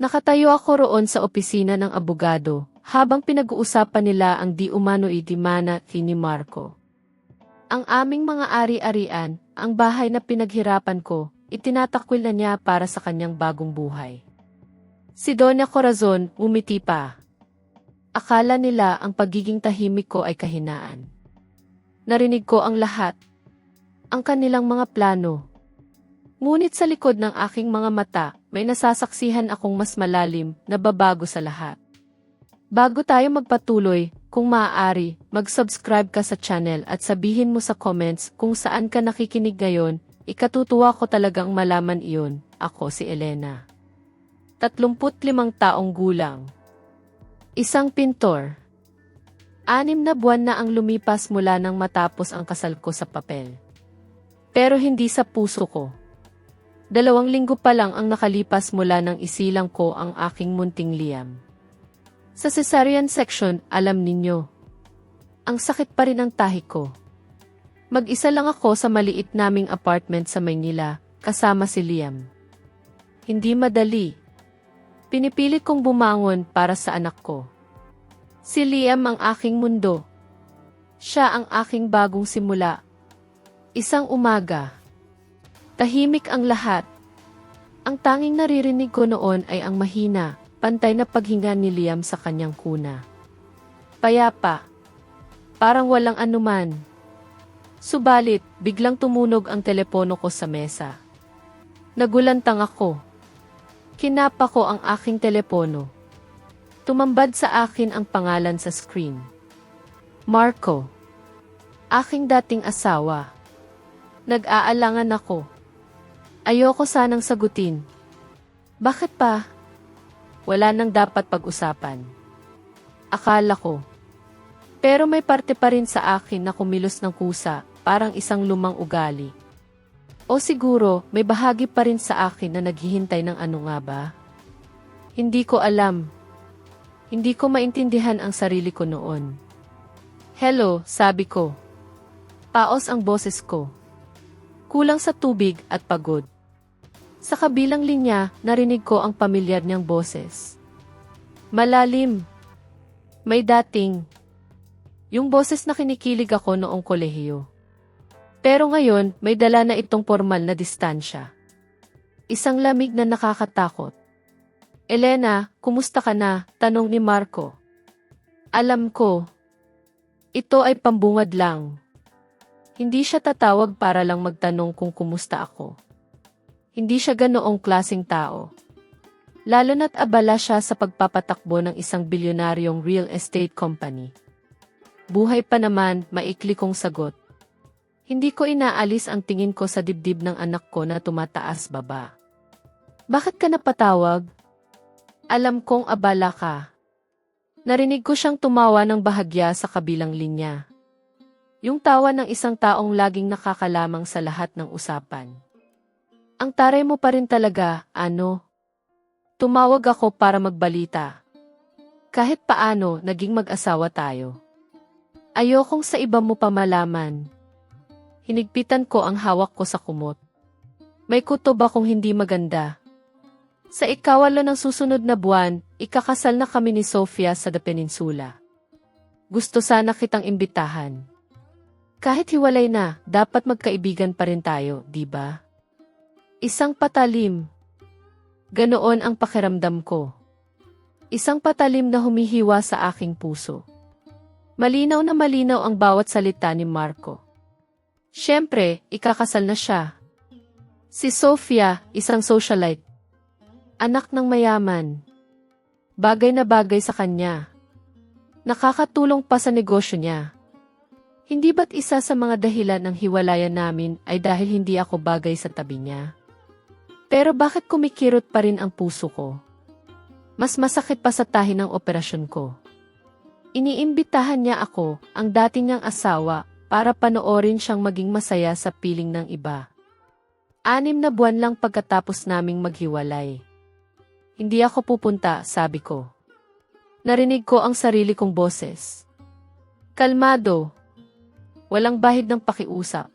Nakatayo ako roon sa opisina ng abogado, habang pinag-uusapan nila ang di umano'y dimana ni Marco. Ang aming mga ari-arian, ang bahay na pinaghirapan ko, itinatakwil na niya para sa kanyang bagong buhay. Si Doña Corazon, umiti pa. Akala nila ang pagiging tahimik ko ay kahinaan. Narinig ko ang lahat. Ang kanilang mga plano. Ngunit sa likod ng aking mga mata, may nasasaksihan akong mas malalim na babago sa lahat. Bago tayo magpatuloy, kung maaari, mag-subscribe ka sa channel at sabihin mo sa comments kung saan ka nakikinig ngayon, ikatutuwa ko talagang malaman iyon. Ako si Elena. 35 taong gulang. Isang pintor. 6 na buwan na ang lumipas mula nang matapos ang kasal ko sa papel. Pero hindi sa puso ko. 2 linggo pa lang ang nakalipas mula nang isilang ko ang aking munting liyam. Sa cesarean section, alam ninyo, ang sakit pa rin ang tahi ko. Mag-isa lang ako sa maliit naming apartment sa Maynila, kasama si Liam. Hindi madali. Pinipilit kong bumangon para sa anak ko. Si Liam ang aking mundo. Siya ang aking bagong simula. Isang umaga. Tahimik ang lahat. Ang tanging naririnig ko noon ay ang mahina, pantay na paghinga ni Liam sa kanyang kuna. Payapa. Parang walang anuman. Subalit, biglang tumunog ang telepono ko sa mesa. Nagulantang ako. Kinapa ko ang aking telepono. Tumambad sa akin ang pangalan sa screen. Marco. Aking dating asawa. Nag-aalangan ako. Ayoko sanang sagutin. Bakit pa? Wala nang dapat pag-usapan. Akala ko. Pero may parte pa rin sa akin na kumilos ng kusa, parang isang lumang ugali. O siguro, may bahagi pa rin sa akin na naghihintay ng ano nga ba? Hindi ko alam. Hindi ko maintindihan ang sarili ko noon. Hello, sabi ko. Paos ang boses ko. Kulang sa tubig at pagod. Sa kabilang linya, narinig ko ang pamilyar niyang boses. Malalim. May dating. Yung boses na kinikilig ako noong kolehiyo. Pero ngayon, may dala na itong formal na distansya. Isang lamig na nakakatakot. Elena, kumusta ka na? Tanong ni Marco. Alam ko. Ito ay pambungad lang. Hindi siya tatawag para lang magtanong kung kumusta ako. Hindi siya ganoong klaseng tao. Lalo na't abala siya sa pagpapatakbo ng isang bilyonaryong real estate company. Buhay pa naman, maikli kong sagot. Hindi ko inaalis ang tingin ko sa dibdib ng anak ko na tumataas baba. Bakit ka napatawag? Alam kong abala ka. Narinig ko siyang tumawa ng bahagya sa kabilang linya. Yung tawa ng isang taong laging nakakalamang sa lahat ng usapan. Ang taray mo pa rin talaga, ano? Tumawag ako para magbalita. Kahit paano, naging mag-asawa tayo. Ayokong sa iba mo pa malaman. Hinigpitan ko ang hawak ko sa kumot. May kutob akong hindi maganda. Sa 12 ng susunod na buwan, ikakasal na kami ni Sofia sa The Peninsula. Gusto sana kitang imbitahan. Kahit hiwalay na, dapat magkaibigan pa rin tayo, di ba? Isang patalim. Ganoon ang pakiramdam ko. Isang patalim na humihiwa sa aking puso. Malinaw na malinaw ang bawat salita ni Marco. Siyempre, ikakasal na siya. Si Sofia, isang socialite. Anak ng mayaman. Bagay na bagay sa kanya. Nakakatulong pa sa negosyo niya. Hindi ba't isa sa mga dahilan ng hiwalayan namin ay dahil hindi ako bagay sa tabi niya? Pero bakit kumikirot pa rin ang puso ko? Mas masakit pa sa tahi ng operasyon ko. Iniimbitahan niya ako, ang dati niyang asawa, para panoorin siyang maging masaya sa piling ng iba. 6 na buwan lang pagkatapos naming maghiwalay. Hindi ako pupunta, sabi ko. Narinig ko ang sarili kong boses. Kalmado. Walang bahid ng pakiusap.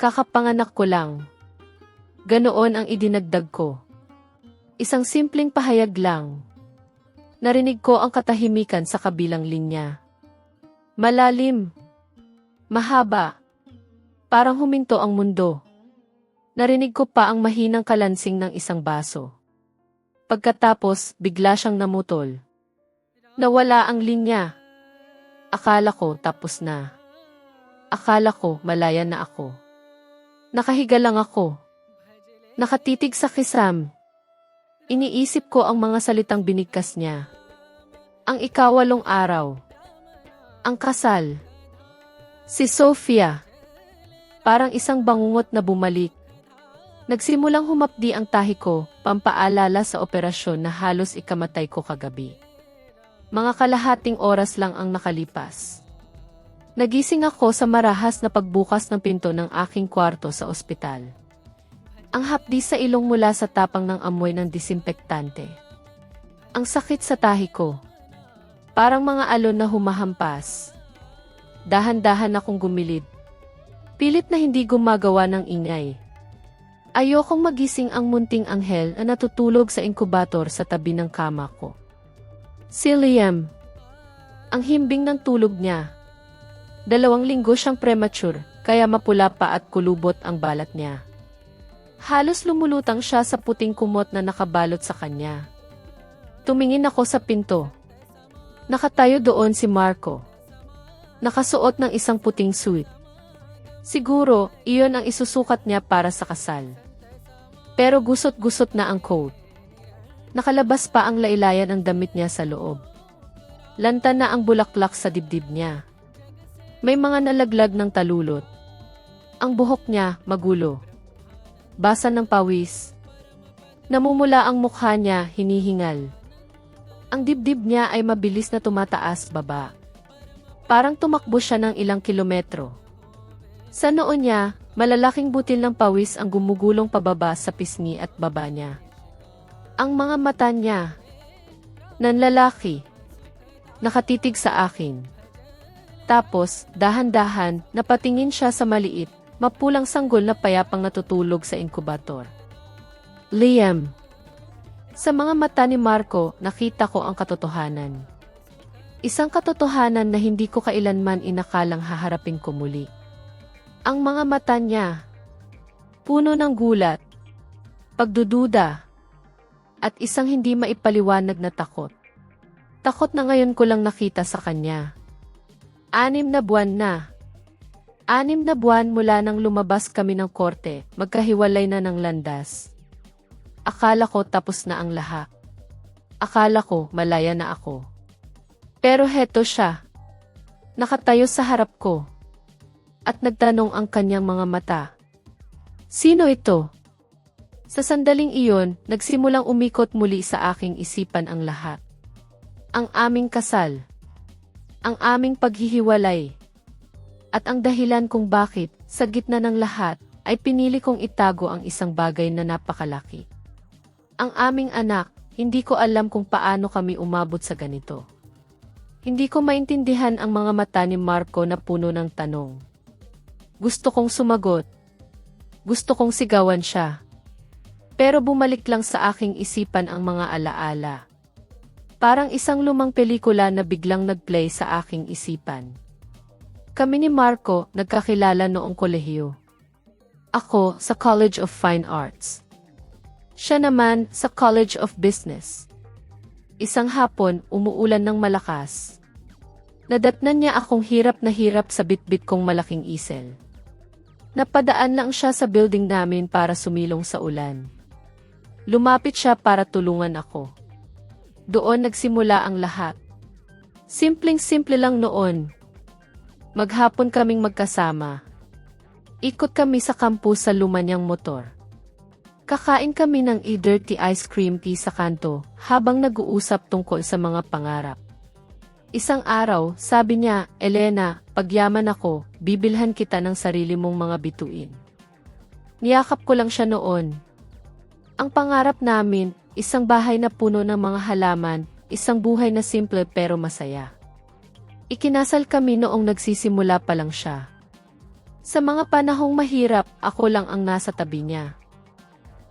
Kakapanganak ko lang. Ganoon ang idinagdag ko. Isang simpleng pahayag lang. Narinig ko ang katahimikan sa kabilang linya. Malalim. Mahaba. Parang huminto ang mundo. Narinig ko pa ang mahinang kalansing ng isang baso. Pagkatapos, bigla siyang namutol. Nawala ang linya. Akala ko tapos na. Akala ko malaya na ako. Nakahiga lang ako. Nakatitig sa kisam. Iniisip ko ang mga salitang binigkas niya. Ang ikawalong araw. Ang kasal. Si Sofia. Parang isang bangungot na bumalik. Nagsimulang humapdi ang tahi ko, pampaalala sa operasyon na halos ikamatay ko kagabi. Mga kalahating oras lang ang nakalipas. Nagising ako sa marahas na pagbukas ng pinto ng aking kwarto sa ospital. Ang hapdi sa ilong mula sa tapang ng amoy ng disinfektante. Ang sakit sa tahi ko. Parang mga alon na humahampas. Dahan-dahan akong gumilid. Pilit na hindi gumagawa ng ingay. Ayokong magising ang munting anghel na natutulog sa inkubator sa tabi ng kama ko. Si Liam. Ang himbing ng tulog niya. 2 linggo siyang premature, kaya mapula pa at kulubot ang balat niya. Halos lumulutang siya sa puting kumot na nakabalot sa kanya. Tumingin ako sa pinto. Nakatayo doon si Marco. Nakasuot ng isang puting suit. Siguro, iyon ang isusukat niya para sa kasal. Pero gusot-gusot na ang coat. Nakalabas pa ang lailayan ng damit niya sa loob. Lanta na ang bulaklak sa dibdib niya. May mga nalaglag ng talulot. Ang buhok niya, magulo. Basa ng pawis. Namumula ang mukha niya, hinihingal. Ang dibdib niya ay mabilis na tumataas baba. Parang tumakbo siya ng ilang kilometro. Sa noo niya, malalaking butil ng pawis ang gumugulong pababa sa pisngi at baba niya. Ang mga mata niya, nanlalaki, nakatitig sa akin. Tapos, dahan-dahan, napatingin siya sa maliit, mapulang sanggol na payapang natutulog sa inkubator. Liam. Sa mga mata ni Marco, nakita ko ang katotohanan. Isang katotohanan na hindi ko kailanman inakalang haharapin ko muli. Ang mga mata niya, puno ng gulat, pagdududa, at isang hindi maipaliwanag na takot. Takot na ngayon ko lang nakita sa kanya. 6 na buwan na. 6 na buwan mula nang lumabas kami ng korte, magkahiwalay na ng landas. Akala ko tapos na ang lahat. Akala ko malaya na ako. Pero heto siya. Nakatayo sa harap ko. At nagtanong ang kanyang mga mata. Sino ito? Sa sandaling iyon, nagsimulang umikot muli sa aking isipan ang lahat. Ang aming kasal. Ang aming paghihiwalay. At ang dahilan kung bakit, sa gitna ng lahat, ay pinili kong itago ang isang bagay na napakalaki. Ang aming anak, hindi ko alam kung paano kami umabot sa ganito. Hindi ko maintindihan ang mga mata ni Marco na puno ng tanong. Gusto kong sumagot. Gusto kong sigawan siya. Pero bumalik lang sa aking isipan ang mga alaala. Parang isang lumang pelikula na biglang nag-play sa aking isipan. Kami ni Marco nagkakilala noong kolehiyo. Ako sa College of Fine Arts. Siya naman sa College of Business. Isang hapon, umuulan ng malakas. Nadatnan niya akong hirap na hirap sa bitbit kong malaking isel. Napadaan lang siya sa building namin para sumilong sa ulan. Lumapit siya para tulungan ako. Doon nagsimula ang lahat. Simpleng-simple lang noon. Maghapon kaming magkasama. Ikot kami sa campus sa lumanyang motor. Kakain kami ng dirty ice cream tea sa kanto habang nag-uusap tungkol sa mga pangarap. Isang araw, sabi niya, Elena, pagyaman ako, bibilhan kita ng sarili mong mga bituin. Niyakap ko lang siya noon. Ang pangarap namin, isang bahay na puno ng mga halaman, isang buhay na simple pero masaya. Ikinasal kami noong nagsisimula pa lang siya. Sa mga panahong mahirap, ako lang ang nasa tabi niya.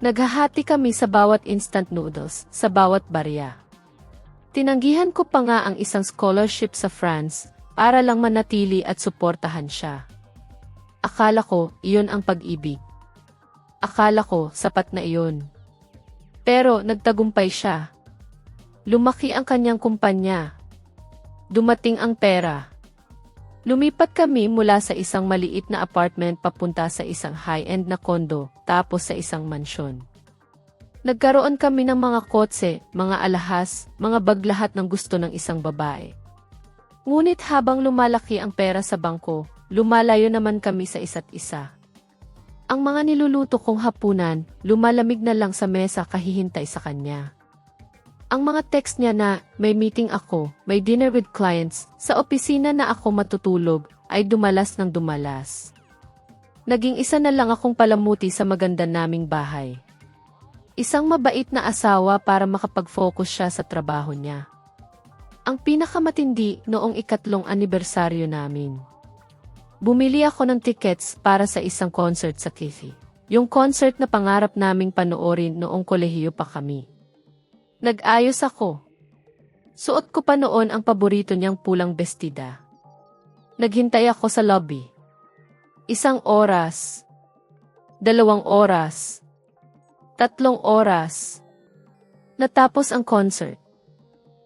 Naghahati kami sa bawat instant noodles, sa bawat barya. Tinanggihan ko pa nga ang isang scholarship sa France, para lang manatili at suportahan siya. Akala ko, iyon ang pag-ibig. Akala ko, sapat na iyon. Pero, nagtagumpay siya. Lumaki ang kanyang kumpanya. Dumating ang pera. Lumipat kami mula sa isang maliit na apartment papunta sa isang high-end na kondo, tapos sa isang mansyon. Nagkaroon kami ng mga kotse, mga alahas, mga bag, lahat ng gusto ng isang babae. Ngunit habang lumalaki ang pera sa bangko, lumalayo naman kami sa isa't isa. Ang mga niluluto kong hapunan, lumalamig na lang sa mesa kahihintay sa kanya. Ang mga text niya na, may meeting ako, may dinner with clients, sa opisina na ako matutulog, ay dumalas ng dumalas. Naging isa na lang akong palamuti sa maganda naming bahay. Isang mabait na asawa para makapag-focus siya sa trabaho niya. Ang pinakamatindi noong 3 anibersaryo namin. Bumili ako ng tickets para sa isang concert sa Cathay. Yung concert na pangarap naming panoorin noong kolehiyo pa kami. Nag-ayos ako. Suot ko pa noon ang paborito niyang pulang bestida. Naghintay ako sa lobby. 1 oras. 2 oras. 3 oras. Natapos ang concert.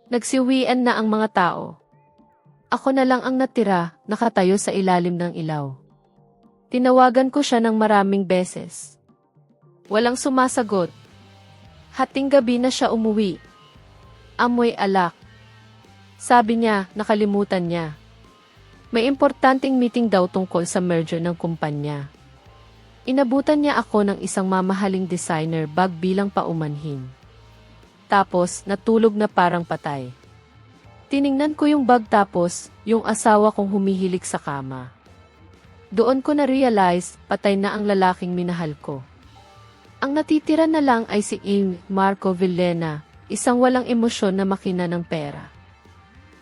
Nagsiwian na ang mga tao. Ako na lang ang natira, nakatayo sa ilalim ng ilaw. Tinawagan ko siya ng maraming beses. Walang sumasagot. Hating gabi na siya umuwi. Amoy alak. Sabi niya, nakalimutan niya. May importanteng meeting daw tungkol sa merger ng kumpanya. Inabutan niya ako ng isang mamahaling designer bag bilang paumanhin. Tapos, natulog na parang patay. Tiningnan ko yung bag tapos, yung asawa kong humihilik sa kama. Doon ko na-realize, patay na ang lalaking minahal ko. Ang natitira na lang ay si Marco Villena, isang walang emosyon na makina ng pera.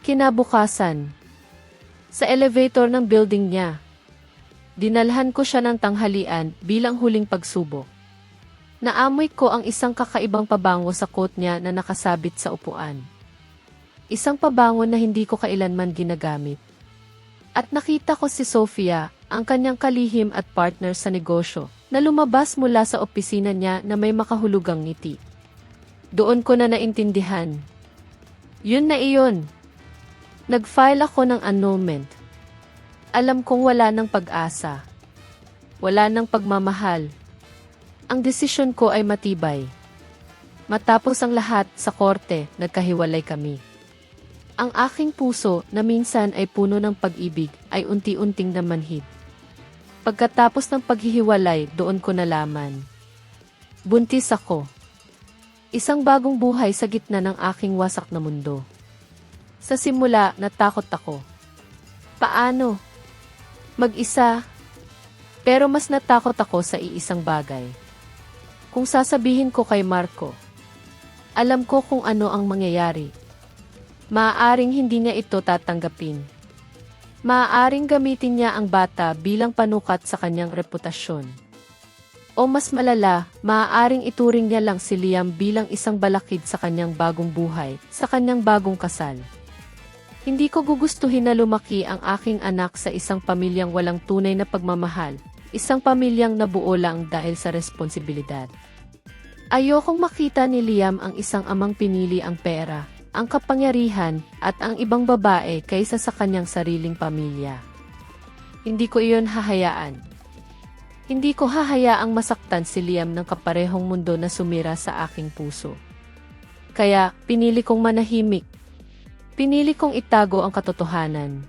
Kinabukasan, sa elevator ng building niya, dinalhan ko siya ng tanghalian bilang huling pagsubok. Naamoy ko ang isang kakaibang pabango sa coat niya na nakasabit sa upuan. Isang pabango na hindi ko kailanman ginagamit. At nakita ko si Sofia, ang kanyang kalihim at partner sa negosyo, na lumabas mula sa opisina niya na may makahulugang ngiti. Doon ko na naintindihan. Yun na iyon. Nag-file ako ng annulment. Alam kong wala ng pag-asa. Wala ng pagmamahal. Ang desisyon ko ay matibay. Matapos ang lahat sa korte, nagkahiwalay kami. Ang aking puso na minsan ay puno ng pag-ibig ay unti-unting namanhid. Pagkatapos ng paghihiwalay, doon ko nalaman. Buntis ako. Isang bagong buhay sa gitna ng aking wasak na mundo. Sa simula, natakot ako. Paano? Mag-isa? Pero mas natakot ako sa iisang bagay. Kung sasabihin ko kay Marco, alam ko kung ano ang mangyayari. Maaaring hindi niya ito tatanggapin. Maaaring gamitin niya ang bata bilang panukat sa kanyang reputasyon. O mas malala, maaaring ituring niya lang si Liam bilang isang balakid sa kanyang bagong buhay, sa kanyang bagong kasal. Hindi ko gugustuhin na lumaki ang aking anak sa isang pamilyang walang tunay na pagmamahal, isang pamilyang nabuo lang dahil sa responsibilidad. Ayokong makita ni Liam ang isang amang pinili ang pera, ang kapangyarihan, at ang ibang babae kaysa sa kanyang sariling pamilya. Hindi ko iyon hahayaan. Hindi ko hahayaang masaktan si Liam ng kaparehong mundo na sumira sa aking puso. Kaya, pinili kong manahimik. Pinili kong itago ang katotohanan.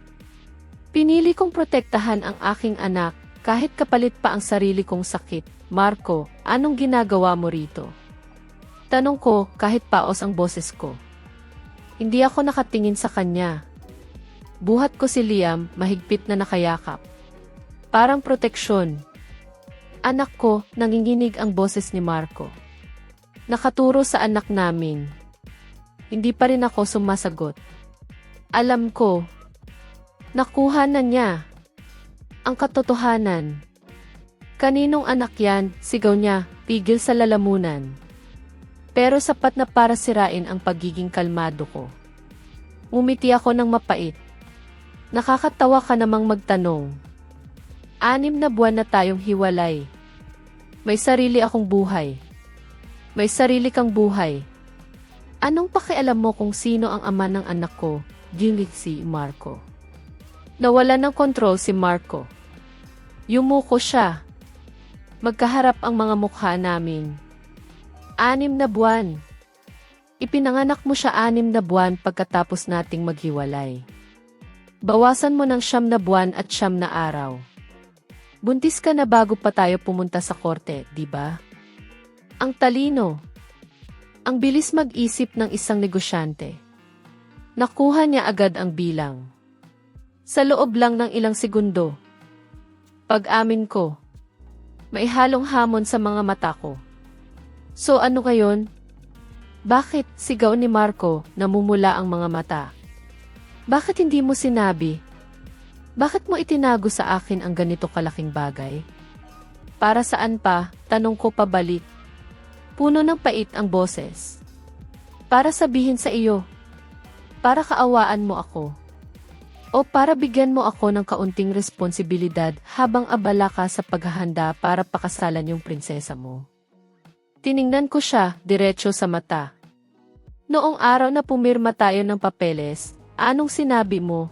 Pinili kong protektahan ang aking anak, kahit kapalit pa ang sarili kong sakit. Marco, anong ginagawa mo rito? Tanong ko, kahit paos ang boses ko. Hindi ako nakatingin sa kanya. Buhat ko si Liam, mahigpit na nakayakap. Parang proteksyon. Anak ko, nanginginig ang boses ni Marco. Nakaturo sa anak namin. Hindi pa rin ako sumasagot. Alam ko. Nakuha na niya. Ang katotohanan. Kaninong anak yan? Sigaw niya, pigil sa lalamunan. Pero sapat na para sirain ang pagiging kalmado ko. Umiti ako ng mapait. Nakakatawa ka namang magtanong. 6 na buwan na tayong hiwalay. May sarili akong buhay. May sarili kang buhay. Anong pakialam mo kung sino ang ama ng anak ko? Gilit si Marco. Nawala ng kontrol si Marco. Yumuko siya. Magkaharap ang mga mukha namin. 6 na buwan. Ipinanganak mo siya 6 na buwan pagkatapos nating maghiwalay. Bawasan mo ng 9 na buwan at 9 na araw. Buntis ka na bago pa tayo pumunta sa korte, di ba? Ang talino. Ang bilis mag-isip ng isang negosyante. Nakuha niya agad ang bilang. Sa loob lang ng ilang segundo. Pag-amin ko, may halong hamon sa mga mata ko. So ano ngayon? Bakit, sigaw ni Marco, namumula ang mga mata? Bakit hindi mo sinabi? Bakit mo itinago sa akin ang ganito kalaking bagay? Para saan pa, tanong ko pabalik. Puno ng pait ang boses. Para sabihin sa iyo. Para kaawaan mo ako. O para bigyan mo ako ng kaunting responsibilidad habang abala ka sa paghahanda para pakasalan yung prinsesa mo. Tiningnan ko siya, diretso sa mata. Noong araw na pumirma tayo ng papeles, anong sinabi mo?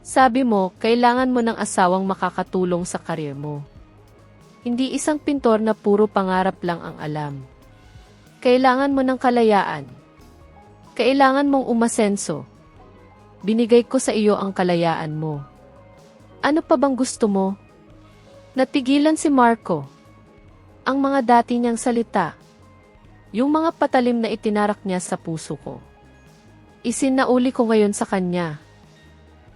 Sabi mo, kailangan mo ng asawang makakatulong sa karir mo. Hindi isang pintor na puro pangarap lang ang alam. Kailangan mo ng kalayaan. Kailangan mong umasenso. Binigay ko sa iyo ang kalayaan mo. Ano pa bang gusto mo? Natigilan si Marco. Ang mga dati niyang salita. Yung mga patalim na itinarak niya sa puso ko. Isinauli ko ngayon sa kanya.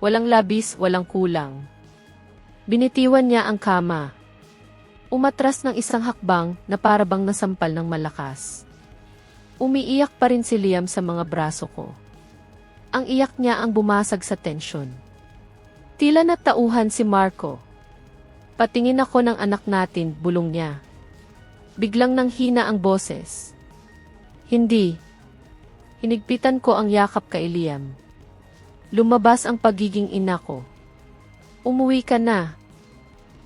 Walang labis, walang kulang. Binitiwan niya ang kama. Umatras ng isang hakbang na parabang nasampal ng malakas. Umiiyak pa rin si Liam sa mga braso ko. Ang iyak niya ang bumasag sa tensyon. Tila natauhan si Marco. Patingin ako ng anak natin, bulong niya. Biglang nanghina ang boses. Hindi. Hinigpitan ko ang yakap kay Liam. Lumabas ang pagiging ina ko. Umuwi ka na.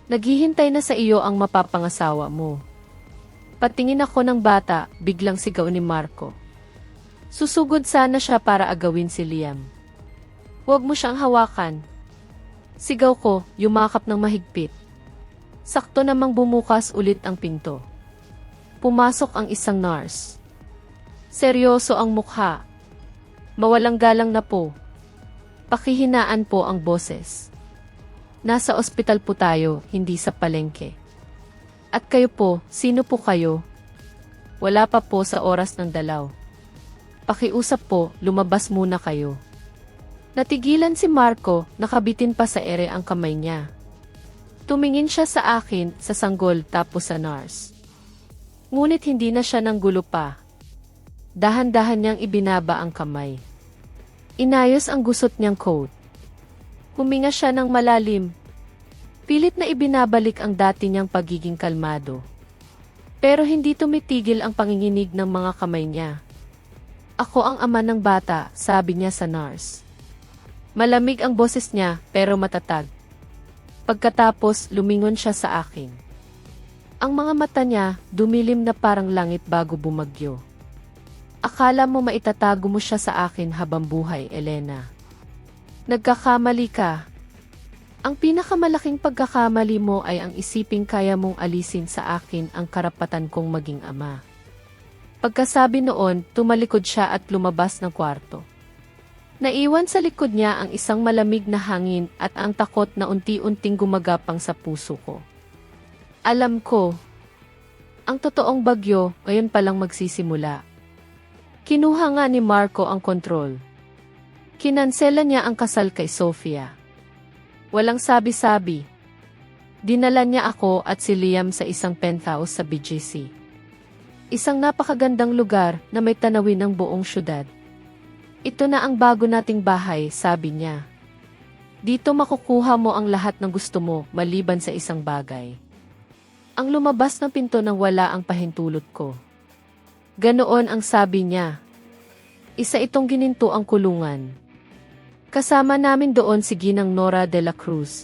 Naghihintay na sa iyo ang mapapangasawa mo. Patingin ako ng bata, biglang sigaw ni Marco. Susugod sana siya para agawin si Liam. Huwag mo siyang hawakan. Sigaw ko, yumakap ng mahigpit. Sakto namang bumukas ulit ang pinto. Pumasok ang isang nurse. Seryoso ang mukha. Mawalang galang na po. Pakihinaan po ang boses. Nasa ospital po tayo, hindi sa palengke. At kayo po, sino po kayo? Wala pa po sa oras ng dalaw. Pakiusap po, lumabas muna kayo. Natigilan si Marco, nakabitin pa sa ere ang kamay niya. Tumingin siya sa akin, sa sanggol tapos sa nurse. Ngunit hindi na siya nanggulo pa. Dahan-dahan niyang ibinaba ang kamay. Inayos ang gusot niyang coat. Huminga siya ng malalim. Pilit na ibinabalik ang dati niyang pagiging kalmado. Pero hindi tumitigil ang panginginig ng mga kamay niya. Ako ang ama ng bata, sabi niya sa nurse. Malamig ang boses niya, pero matatag. Pagkatapos, lumingon siya sa akin. Ang mga mata niya, dumilim na parang langit bago bumagyo. Akala mo maitatago mo siya sa akin habang buhay, Elena. Nagkakamali ka. Ang pinakamalaking pagkakamali mo ay ang isiping kaya mong alisin sa akin ang karapatan kong maging ama. Pagkasabi noon, tumalikod siya at lumabas ng kwarto. Naiwan sa likod niya ang isang malamig na hangin at ang takot na unti-unting gumagapang sa puso ko. Alam ko, ang totoong bagyo ngayon palang magsisimula. Kinuha nga ni Marco ang kontrol. Kinansela niya ang kasal kay Sofia. Walang sabi-sabi. Dinala niya ako at si Liam sa isang penthouse sa BGC. Isang napakagandang lugar na may tanawin ng buong syudad. Ito na ang bago nating bahay, sabi niya. Dito makukuha mo ang lahat ng gusto mo maliban sa isang bagay. Ang lumabas ng pinto nang wala ang pahintulot ko. Ganoon ang sabi niya. Isa itong gininto ang kulungan. Kasama namin doon si Ginang Nora de la Cruz.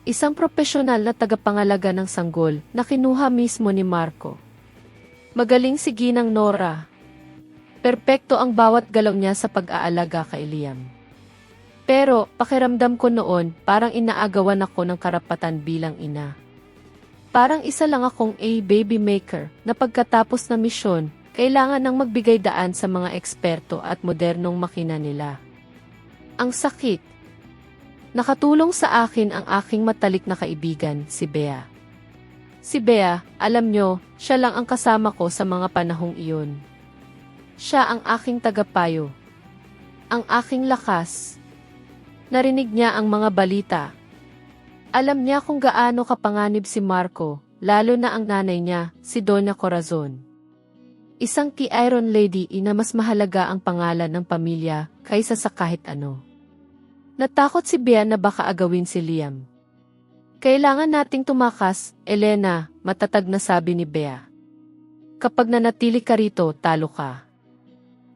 Isang profesional na tagapangalaga ng sanggol na kinuha mismo ni Marco. Magaling si Ginang Nora. Perpekto ang bawat galaw niya sa pag-aalaga kay Liam. Pero pakiramdam ko noon parang inaagawan ako ng karapatan bilang ina. Parang isa lang akong baby maker na pagkatapos na misyon, kailangan nang magbigay daan sa mga eksperto at modernong makina nila. Ang sakit. Nakatulong sa akin ang aking matalik na kaibigan, si Bea. Si Bea, alam nyo, siya lang ang kasama ko sa mga panahong iyon. Siya ang aking tagapayo. Ang aking lakas. Narinig niya ang mga balita. Alam niya kung gaano kapanganib si Marco, lalo na ang nanay niya, si Doña Corazon. Isang key Iron Lady na mas mahalaga ang pangalan ng pamilya kaysa sa kahit ano. Natakot si Bea na baka agawin si Liam. Kailangan nating tumakas, Elena, matatag na sabi ni Bea. Kapag nanatili ka rito, talo ka.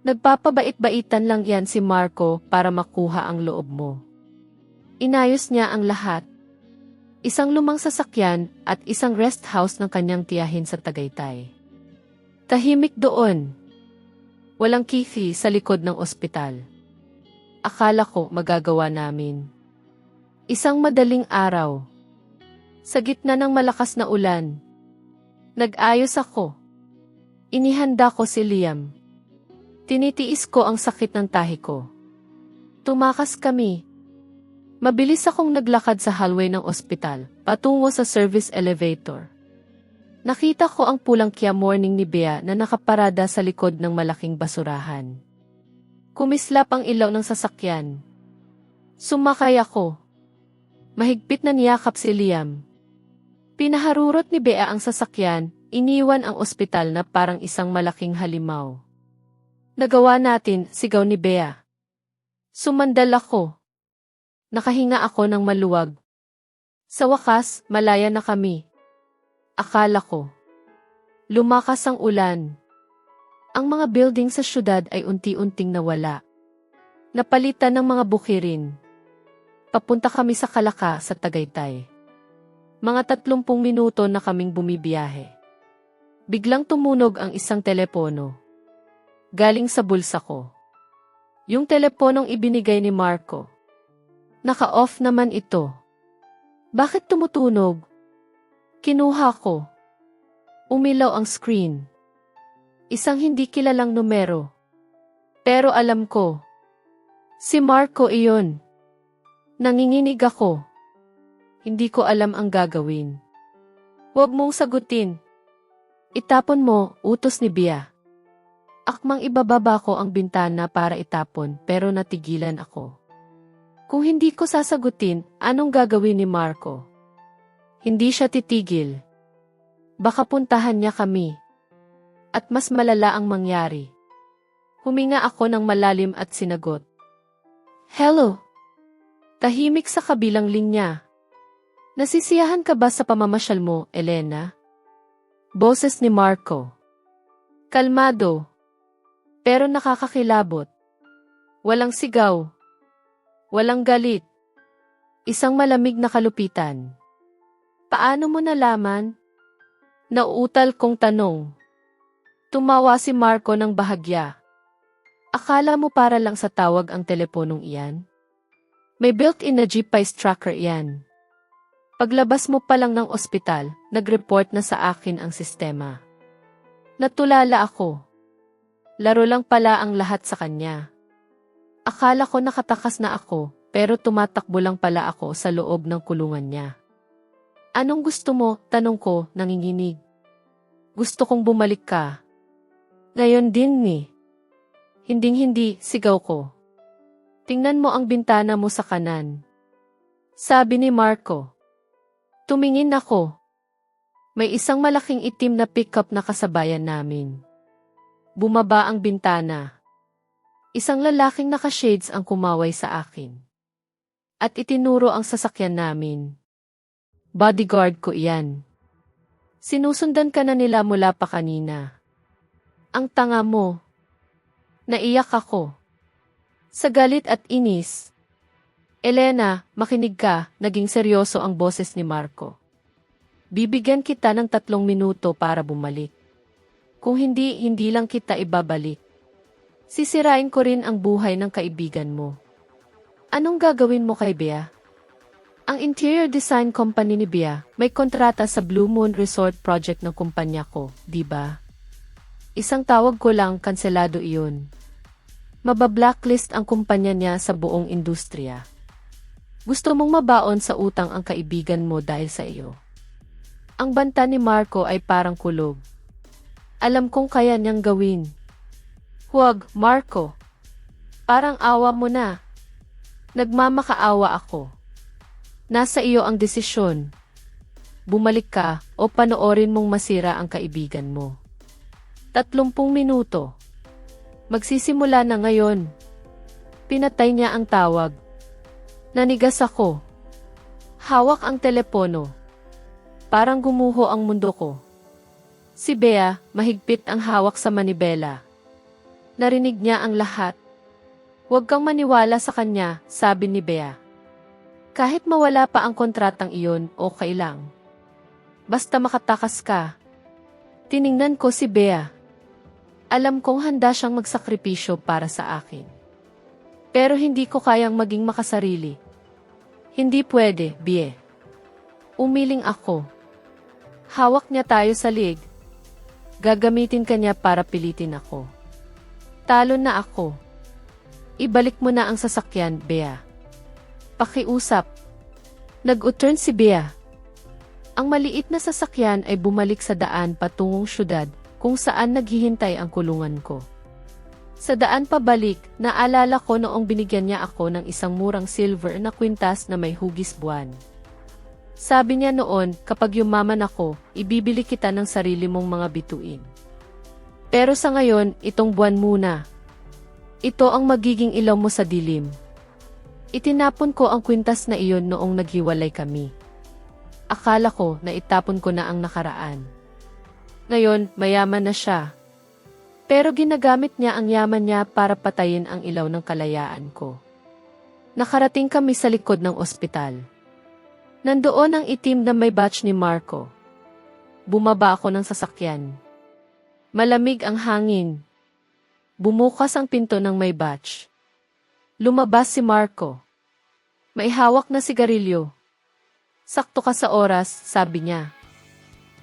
Nagpapabait-baitan lang yan si Marco para makuha ang loob mo. Inayos niya ang lahat. Isang lumang sasakyan at isang rest house ng kanyang tiyahin sa Tagaytay. Tahimik doon. Walang kifi sa likod ng ospital. Akala ko magagawa namin. Isang madaling araw. Sa gitna ng malakas na ulan. Nag-ayos ako. Inihanda ko si Liam. Tinitiis ko ang sakit ng tahi ko. Tumakas kami. Mabilis akong naglakad sa hallway ng ospital, patungo sa service elevator. Nakita ko ang pulang Kia Morning ni Bea na nakaparada sa likod ng malaking basurahan. Kumislap ang ilaw ng sasakyan. Sumakay ako. Mahigpit na niyakap si Liam. Pinaharurot ni Bea ang sasakyan, iniwan ang ospital na parang isang malaking halimaw. Nagawa natin, sigaw ni Bea. Sumandal ako. Nakahinga ako ng maluwag. Sa wakas, malaya na kami. Akala ko. Lumakas ang ulan. Ang mga building sa syudad ay unti-unting nawala. Napalitan ng mga bukirin. Papunta kami sa Kalaka sa Tagaytay. Mga 30 minuto na kaming bumibiyahe. Biglang tumunog ang isang telepono. Galing sa bulsa ko. Yung teleponong ibinigay ni Marco. Naka-off naman ito. Bakit tumutunog? Kinuha ko. Umilaw ang screen. Isang hindi kilalang numero. Pero alam ko. Si Marco iyon. Nanginginig ako. Hindi ko alam ang gagawin. Huwag mong sagutin. Itapon mo, utos ni Bea. Akmang ibababa ko ang bintana para itapon pero natigilan ako. Kung hindi ko sasagutin, anong gagawin ni Marco? Hindi siya titigil. Baka puntahan niya kami. At mas malala ang mangyari. Huminga ako ng malalim at sinagot. Hello? Tahimik sa kabilang linya. Nasisiyahan ka ba sa pamamasyal mo, Elena? Boses ni Marco. Kalmado. Pero nakakakilabot. Walang sigaw. Walang galit. Isang malamig na kalupitan. Paano mo nalaman? Nauutal kong tanong. Tumawa si Marco ng bahagya. Akala mo para lang sa tawag ang teleponong iyan? May built-in na GPS tracker iyan. Paglabas mo pa lang ng ospital, nag-report na sa akin ang sistema. Natulala ako. Laro lang pala ang lahat sa kanya. Akala ko nakatakas na ako, pero tumatakbo lang pala ako sa loob ng kulungan niya. Anong gusto mo? Tanong ko, nanginginig. Gusto kong bumalik ka. Ngayon din ni. Hinding-hindi, sigaw ko. Tingnan mo ang bintana mo sa kanan. Sabi ni Marco. Tumingin ako. May isang malaking itim na pickup na kasabayan namin. Bumaba ang bintana. Isang lalaking naka-shades ang kumaway sa akin. At itinuro ang sasakyan namin. Bodyguard ko iyan. Sinusundan ka na nila mula pa kanina. Ang tanga mo. Naiyak ako. Sa galit at inis. Elena, makinig ka, naging seryoso ang boses ni Marco. Bibigyan kita ng 3 minuto para bumalik. Kung hindi, hindi lang kita ibabalik. Sisirain ko rin ang buhay ng kaibigan mo. Anong gagawin mo kay Bea? Ang interior design company ni Bea may kontrata sa Blue Moon Resort project ng kumpanya ko, di ba? Isang tawag ko lang, kanselado iyon. Mabablacklist ang kumpanya niya sa buong industriya. Gusto mong mabaon sa utang ang kaibigan mo dahil sa iyo. Ang banta ni Marco ay parang kulog. Alam kong kaya niyang gawin. Huwag, Marco. Parang awa mo na. Nagmamakaawa ako. Nasa iyo ang desisyon. Bumalik ka o panoorin mong masira ang kaibigan mo. 30 minuto. Magsisimula na ngayon. Pinatay niya ang tawag. Nanigas ako. Hawak ang telepono. Parang gumuho ang mundo ko. Si Bea, mahigpit ang hawak sa manibela. Narinig niya ang lahat. Huwag kang maniwala sa kanya, sabi ni Bea. Kahit mawala pa ang kontratang iyon, okay lang. Basta makatakas ka. Tiningnan ko si Bea. Alam kong handa siyang magsakripisyo para sa akin. Pero hindi ko kayang maging makasarili. Hindi pwede, Bea. Umiling ako. Hawak niya tayo sa lig. Gagamitin ka niya para pilitin ako. Talo na ako. Ibalik mo na ang sasakyan, Bea. Pakiusap. Nag-u-turn si Bea. Ang maliit na sasakyan ay bumalik sa daan patungong syudad kung saan naghihintay ang kulungan ko. Sa daan pabalik, naalala ko noong binigyan niya ako ng isang murang silver na kwintas na may hugis buwan. Sabi niya noon, kapag yumaman ako, ibibili kita ng sarili mong mga bituin. Pero sa ngayon, itong buwan muna. Ito ang magiging ilaw mo sa dilim. Itinapon ko ang kwintas na iyon noong naghiwalay kami. Akala ko na itapon ko na ang nakaraan. Ngayon, mayaman na siya. Pero ginagamit niya ang yaman niya para patayin ang ilaw ng kalayaan ko. Nakarating kami sa likod ng ospital. Nandoon ang itim na may batch ni Marco. Bumaba ako ng sasakyan. Malamig ang hangin. Bumukas ang pinto ng may batch. Lumabas si Marco. May hawak na sigarilyo. Sakto ka sa oras, sabi niya.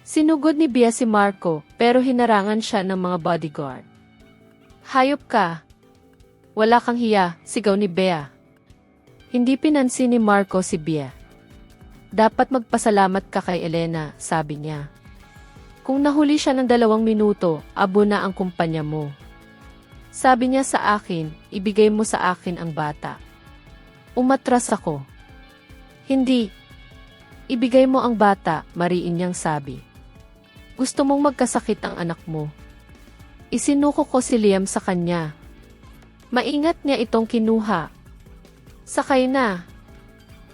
Sinugod ni Bea si Marco, pero hinarangan siya ng mga bodyguard. Hayop ka. Wala kang hiya, sigaw ni Bea. Hindi pinansin ni Marco si Bea. Dapat magpasalamat ka kay Elena, sabi niya. Kung nahuli siya ng 2 minuto, abo na ang kumpanya mo. Sabi niya sa akin, ibigay mo sa akin ang bata. Umatras ako. Hindi. Ibigay mo ang bata, mariin niyang sabi. Gusto mong magkasakit ang anak mo. Isinuko ko si Liam sa kanya. Maingat niya itong kinuha. Sakay na.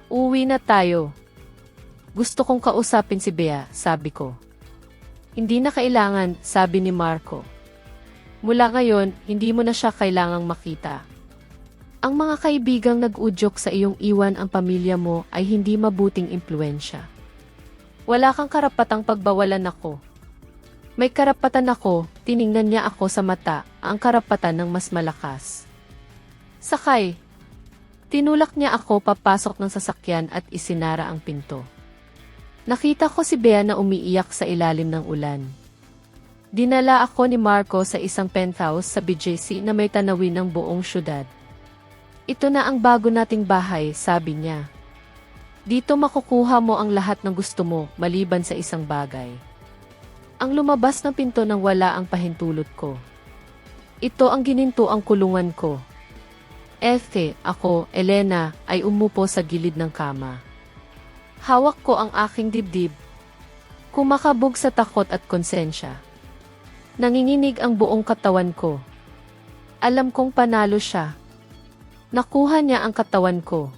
Uwi na tayo. Gusto kong kausapin si Bea, sabi ko. Hindi na kailangan, sabi ni Marco. Mula ngayon, hindi mo na siya kailangang makita. Ang mga kaibigang nag-udyok sa iyong iwan ang pamilya mo ay hindi mabuting impluensya. Wala kang karapatang pagbawalan ako. May karapatan ako, tiningnan niya ako sa mata, ang karapatan ng mas malakas. Sakay. Tinulak niya ako papasok ng sasakyan at isinara ang pinto. Nakita ko si Bea na umiiyak sa ilalim ng ulan. Dinala ako ni Marco sa isang penthouse sa BJC na may tanawin ng buong syudad. Ito na ang bago nating bahay, sabi niya. Dito makukuha mo ang lahat ng gusto mo, maliban sa isang bagay. Ang lumabas ng pinto nang wala ang pahintulot ko. Ito ang gininto ang kulungan ko. Ako, Elena, ay umupo sa gilid ng kama. Hawak ko ang aking dibdib. Kumakabog sa takot at konsensya. Nanginginig ang buong katawan ko. Alam kong panalo siya. Nakuha niya ang katawan ko.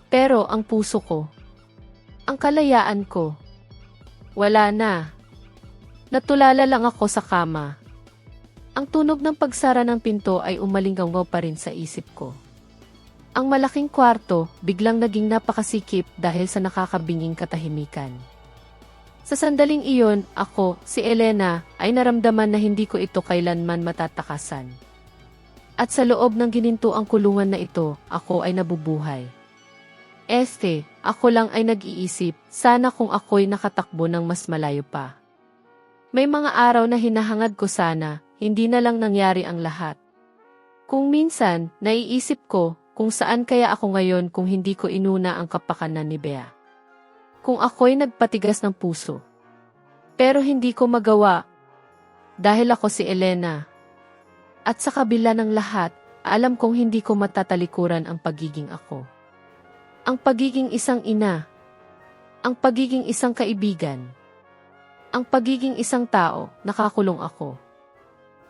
Pero ang puso ko, ang kalayaan ko, Wala na. Natulala lang ako sa kama. Ang tunog ng pagsara ng pinto ay umalinggaw pa rin sa isip ko. Ang malaking kwarto biglang naging napakasikip dahil sa nakakabinging katahimikan. Sa sandaling iyon, ako, si Elena, ay naramdaman na hindi ko ito kailanman matatakasan. At sa loob ng ginintuang kulungan na ito, ako ay nabubuhay. Ako lang ay nag-iisip, sana kung ako'y nakatakbo ng mas malayo pa. May mga araw na hinahangad ko sana, hindi na lang nangyari ang lahat. Kung minsan, naiisip ko, kung saan kaya ako ngayon kung hindi ko inuna ang kapakanan ni Bea. Kung ako'y nagpatigas ng puso. Pero hindi ko magawa. Dahil ako si Elena. At sa kabila ng lahat, alam kong hindi ko matatalikuran ang pagiging ako. Ang pagiging isang ina. Ang pagiging isang kaibigan. Ang pagiging isang tao, nakakulong ako.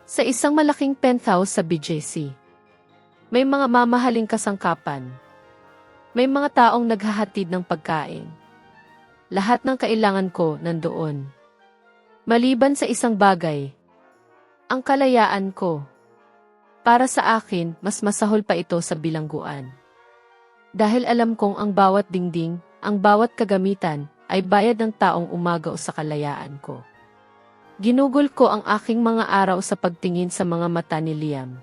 Sa isang malaking penthouse sa BJC. May mga mamahaling kasangkapan. May mga taong naghahatid ng pagkain. Lahat ng kailangan ko nandoon. Maliban sa isang bagay. Ang kalayaan ko. Para sa akin, mas masahol pa ito sa bilangguan. Dahil alam kong ang bawat dingding, ang bawat kagamitan, ay bayad ng taong umagaw sa kalayaan ko. Ginugol ko ang aking mga araw sa pagtingin sa mga mata ni Liam.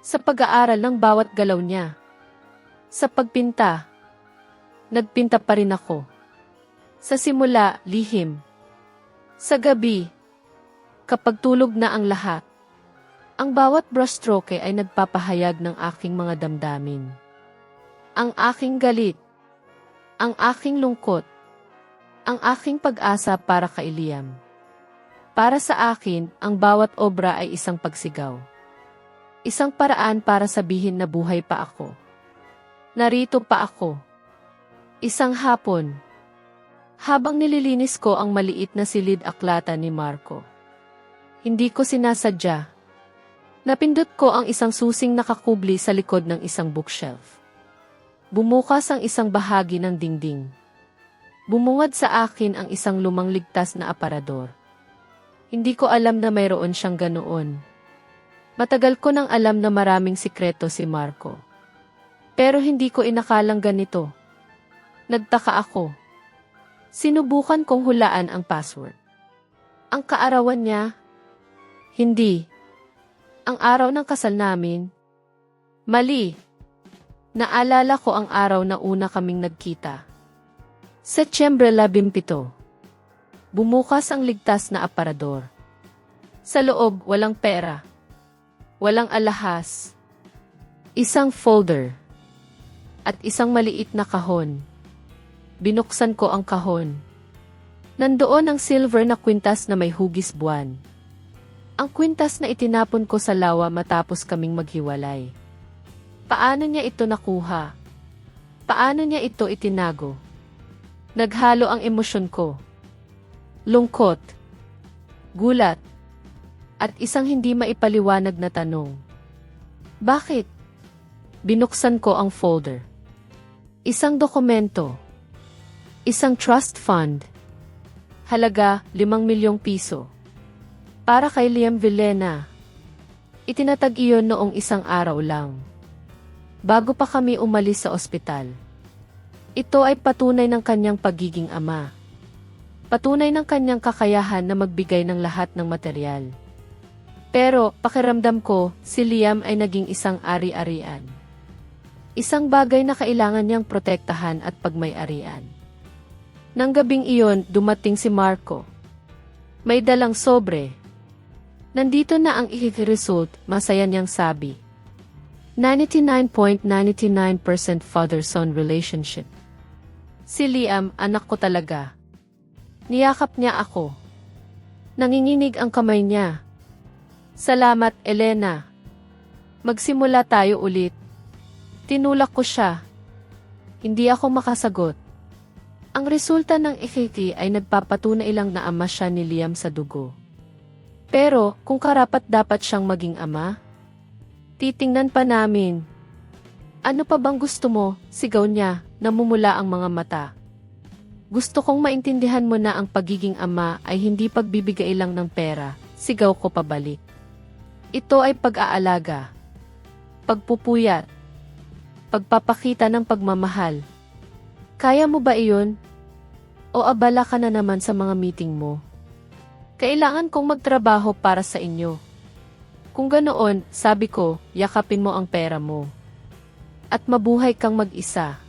Sa pag-aaral ng bawat galaw niya. Sa pagpinta. Nagpinta pa rin ako. Sa simula, lihim. Sa gabi. Kapag tulog na ang lahat. Ang bawat brushstroke ay nagpapahayag ng aking mga damdamin. Ang aking galit. Ang aking lungkot. Ang aking pag-asa para kay Liam. Para sa akin, ang bawat obra ay isang pagsigaw. Isang paraan para sabihin na buhay pa ako. Narito pa ako. Isang hapon. Habang nililinis ko ang maliit na silid aklata ni Marco. Hindi ko sinasadya. Napindot ko ang isang susing nakakubli sa likod ng isang bookshelf. Bumukas ang isang bahagi ng dingding. Bumungad sa akin ang isang lumang ligtas na aparador. Hindi ko alam na mayroon siyang ganoon. Matagal ko nang alam na maraming sikreto si Marco. Pero hindi ko inakalang ganito. Nagtaka ako. Sinubukan kong hulaan ang password. Ang kaarawan niya? Hindi. Ang araw ng kasal namin? Mali. Naalala ko ang araw na una kaming nagkita. Setyembre 17. Bumukas ang ligtas na aparador. Sa loob, walang pera. Walang alahas. Isang folder. At isang maliit na kahon. Binuksan ko ang kahon. Nandoon ang silver na kwintas na may hugis buwan. Ang kwintas na itinapon ko sa lawa matapos kaming maghiwalay. Paano niya ito nakuha? Paano niya ito itinago? Naghalo ang emosyon ko. Lungkot, gulat, at isang hindi maipaliwanag na tanong. Bakit? Binuksan ko ang folder. Isang dokumento. Isang trust fund. Halaga, 5 milyong piso. Para kay Liam Villena. Itinatag iyon noong isang araw lang. Bago pa kami umalis sa ospital. Ito ay patunay ng kanyang pagiging ama. Patunay ng kanyang kakayahan na magbigay ng lahat ng material. Pero, pakiramdam ko, si Liam ay naging isang ari-arian. Isang bagay na kailangan niyang protektahan at pagmay-arian. Nang gabing iyon, dumating si Marco. May dalang sobre. Nandito na ang result, masaya niyang sabi. 99.99% father-son relationship. Si Liam, anak ko talaga. Niyakap niya ako. Nanginginig ang kamay niya. Salamat, Elena. Magsimula tayo ulit. Tinulak ko siya. Hindi ako makasagot. Ang resulta ng EKG ay nagpapatunay lang na ama siya ni Liam sa dugo. Pero, kung karapat-dapat siyang maging ama, titingnan pa namin. Ano pa bang gusto mo? Sigaw niya, namumula ang mga mata. Gusto kong maintindihan mo na ang pagiging ama ay hindi pagbibigay lang ng pera, sigaw ko pabalik. Ito ay pag-aalaga, pagpupuyat, pagpapakita ng pagmamahal. Kaya mo ba iyon? O abala ka na naman sa mga meeting mo? Kailangan kong magtrabaho para sa inyo. Kung ganoon, sabi ko, yakapin mo ang pera mo. At mabuhay kang mag-isa.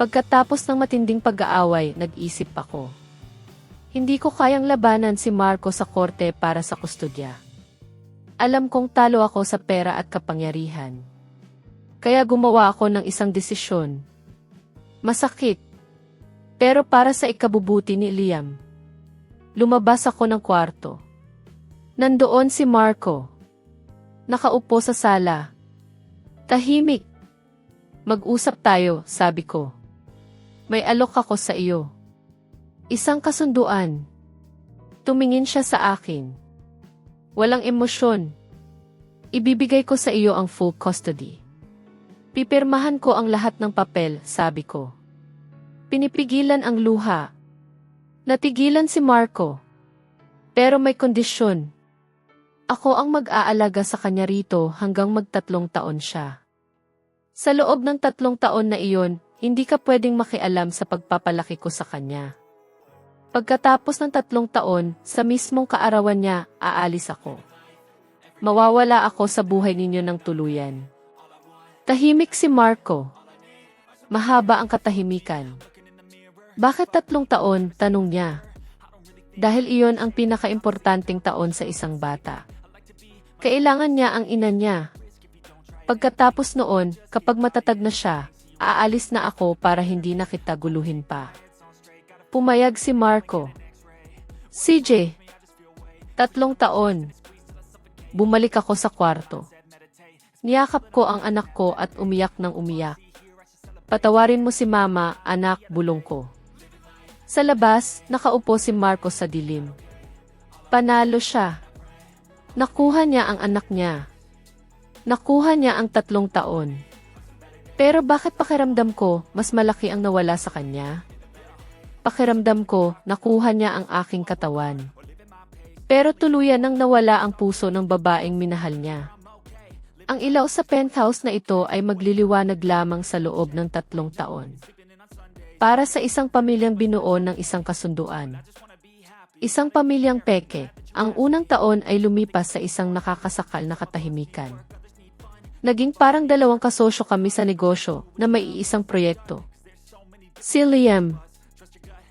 Pagkatapos ng matinding pag-aaway, nag-isip ako. Hindi ko kayang labanan si Marco sa korte para sa kustodya. Alam kong talo ako sa pera at kapangyarihan. Kaya gumawa ako ng isang desisyon. Masakit. Pero para sa ikabubuti ni Liam. Lumabas ako ng kwarto. Nandoon si Marco. Nakaupo sa sala. Tahimik. Mag-usap tayo, sabi ko. May alok ako sa iyo. Isang kasunduan. Tumingin siya sa akin. Walang emosyon. Ibibigay ko sa iyo ang full custody. Pipirmahan ko ang lahat ng papel, sabi ko. Pinipigilan ang luha. Natigilan si Marco. Pero may kondisyon. Ako ang mag-aalaga sa kanya rito hanggang mag-3 taon siya. Sa loob ng 3 taon na iyon, hindi ka pwedeng makialam sa pagpapalaki ko sa kanya. Pagkatapos ng 3 taon, sa mismong kaarawan niya, aalis ako. Mawawala ako sa buhay ninyo ng tuluyan. Tahimik si Marco. Mahaba ang katahimikan. Bakit 3 taon? Tanong niya. Dahil iyon ang pinakaimportanteng taon sa isang bata. Kailangan niya ang ina niya. Pagkatapos noon, kapag matatag na siya, aalis na ako para hindi na kita guluhin pa. Pumayag si Marco. CJ, 3 taon. Bumalik ako sa kwarto. Niyakap ko ang anak ko at umiyak ng umiyak. Patawarin mo si mama, anak, bulong ko. Sa labas, nakaupo si Marco sa dilim. Panalo siya. Nakuha niya ang anak niya. Nakuha niya ang 3 taon. Pero bakit pakiramdam ko, mas malaki ang nawala sa kanya? Pakiramdam ko, nakuha niya ang aking katawan. Pero tuluyan nang nawala ang puso ng babaeng minahal niya. Ang ilaw sa penthouse na ito ay magliliwanag lamang sa loob ng 3 taon. Para sa isang pamilyang binuo ng isang kasunduan. Isang pamilyang peke, ang unang taon ay lumipas sa isang nakakasakal na katahimikan. Naging parang 2 kasosyo kami sa negosyo na may iisang proyekto. Si Liam.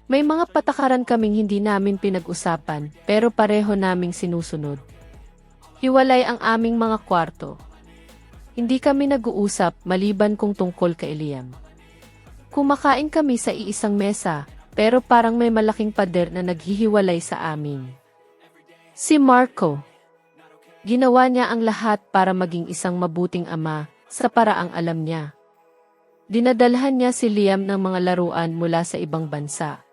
May mga patakaran kaming hindi namin pinag-usapan pero pareho naming sinusunod. Hiwalay ang aming mga kwarto. Hindi kami nag-uusap maliban kung tungkol kay Liam. Kumakain kami sa iisang mesa pero parang may malaking pader na naghihiwalay sa amin. Si Marco. Ginawa niya ang lahat para maging isang mabuting ama sa paraang alam niya. Dinadalhan niya si Liam ng mga laruan mula sa ibang bansa.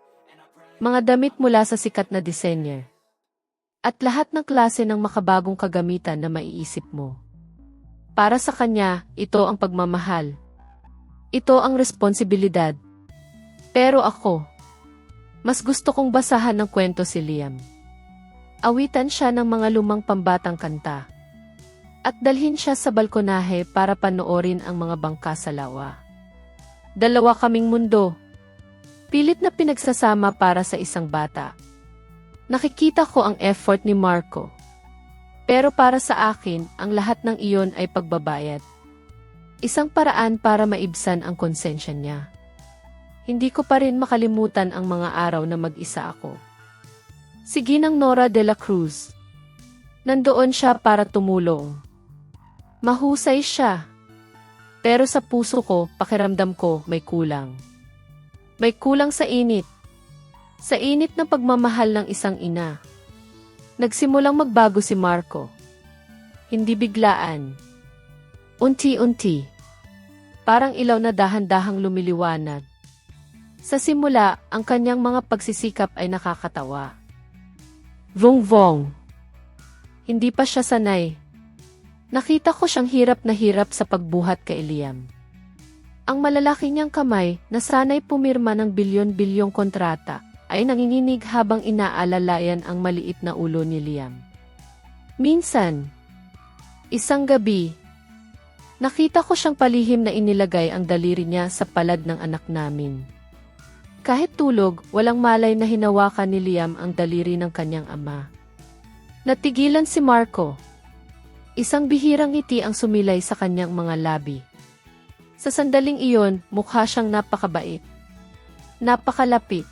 Mga damit mula sa sikat na designer. At lahat ng klase ng makabagong kagamitan na maiisip mo. Para sa kanya, ito ang pagmamahal. Ito ang responsibilidad. Pero ako, mas gusto kong basahan ng kwento si Liam. Awitan siya ng mga lumang pambatang kanta. At dalhin siya sa balkonahe para panoorin ang mga bangka sa lawa. 2 kaming mundo. Pilit na pinagsasama para sa isang bata. Nakikita ko ang effort ni Marco. Pero para sa akin, ang lahat ng iyon ay pagbabayad. Isang paraan para maibsan ang konsensya niya. Hindi ko pa rin makalimutan ang mga araw na mag-isa ako. Si Ginang Nora de la Cruz. Nandoon siya para tumulong. Mahusay siya. Pero sa puso ko, pakiramdam ko, may kulang. May kulang sa init. Sa init ng pagmamahal ng isang ina. Nagsimulang magbago si Marco. Hindi biglaan. Unti-unti. Parang ilaw na dahan-dahang lumiliwanag. Sa simula, ang kanyang mga pagsisikap ay nakakatawa. Vong-vong. Hindi pa siya sanay. Nakita ko siyang hirap na hirap sa pagbuhat kay Liam. Ang malalaki niyang kamay, na sanay pumirma ng bilyon-bilyong kontrata, ay nanginginig habang inaalalayan ang maliit na ulo ni Liam. Minsan, isang gabi, nakita ko siyang palihim na inilagay ang daliri niya sa palad ng anak namin. Kahit tulog, walang malay na hinawakan ni Liam ang daliri ng kanyang ama. Natigilan si Marco. Isang bihirang ngiti ang sumilay sa kanyang mga labi. Sa sandaling iyon, mukha siyang napakabait. Napakalapit.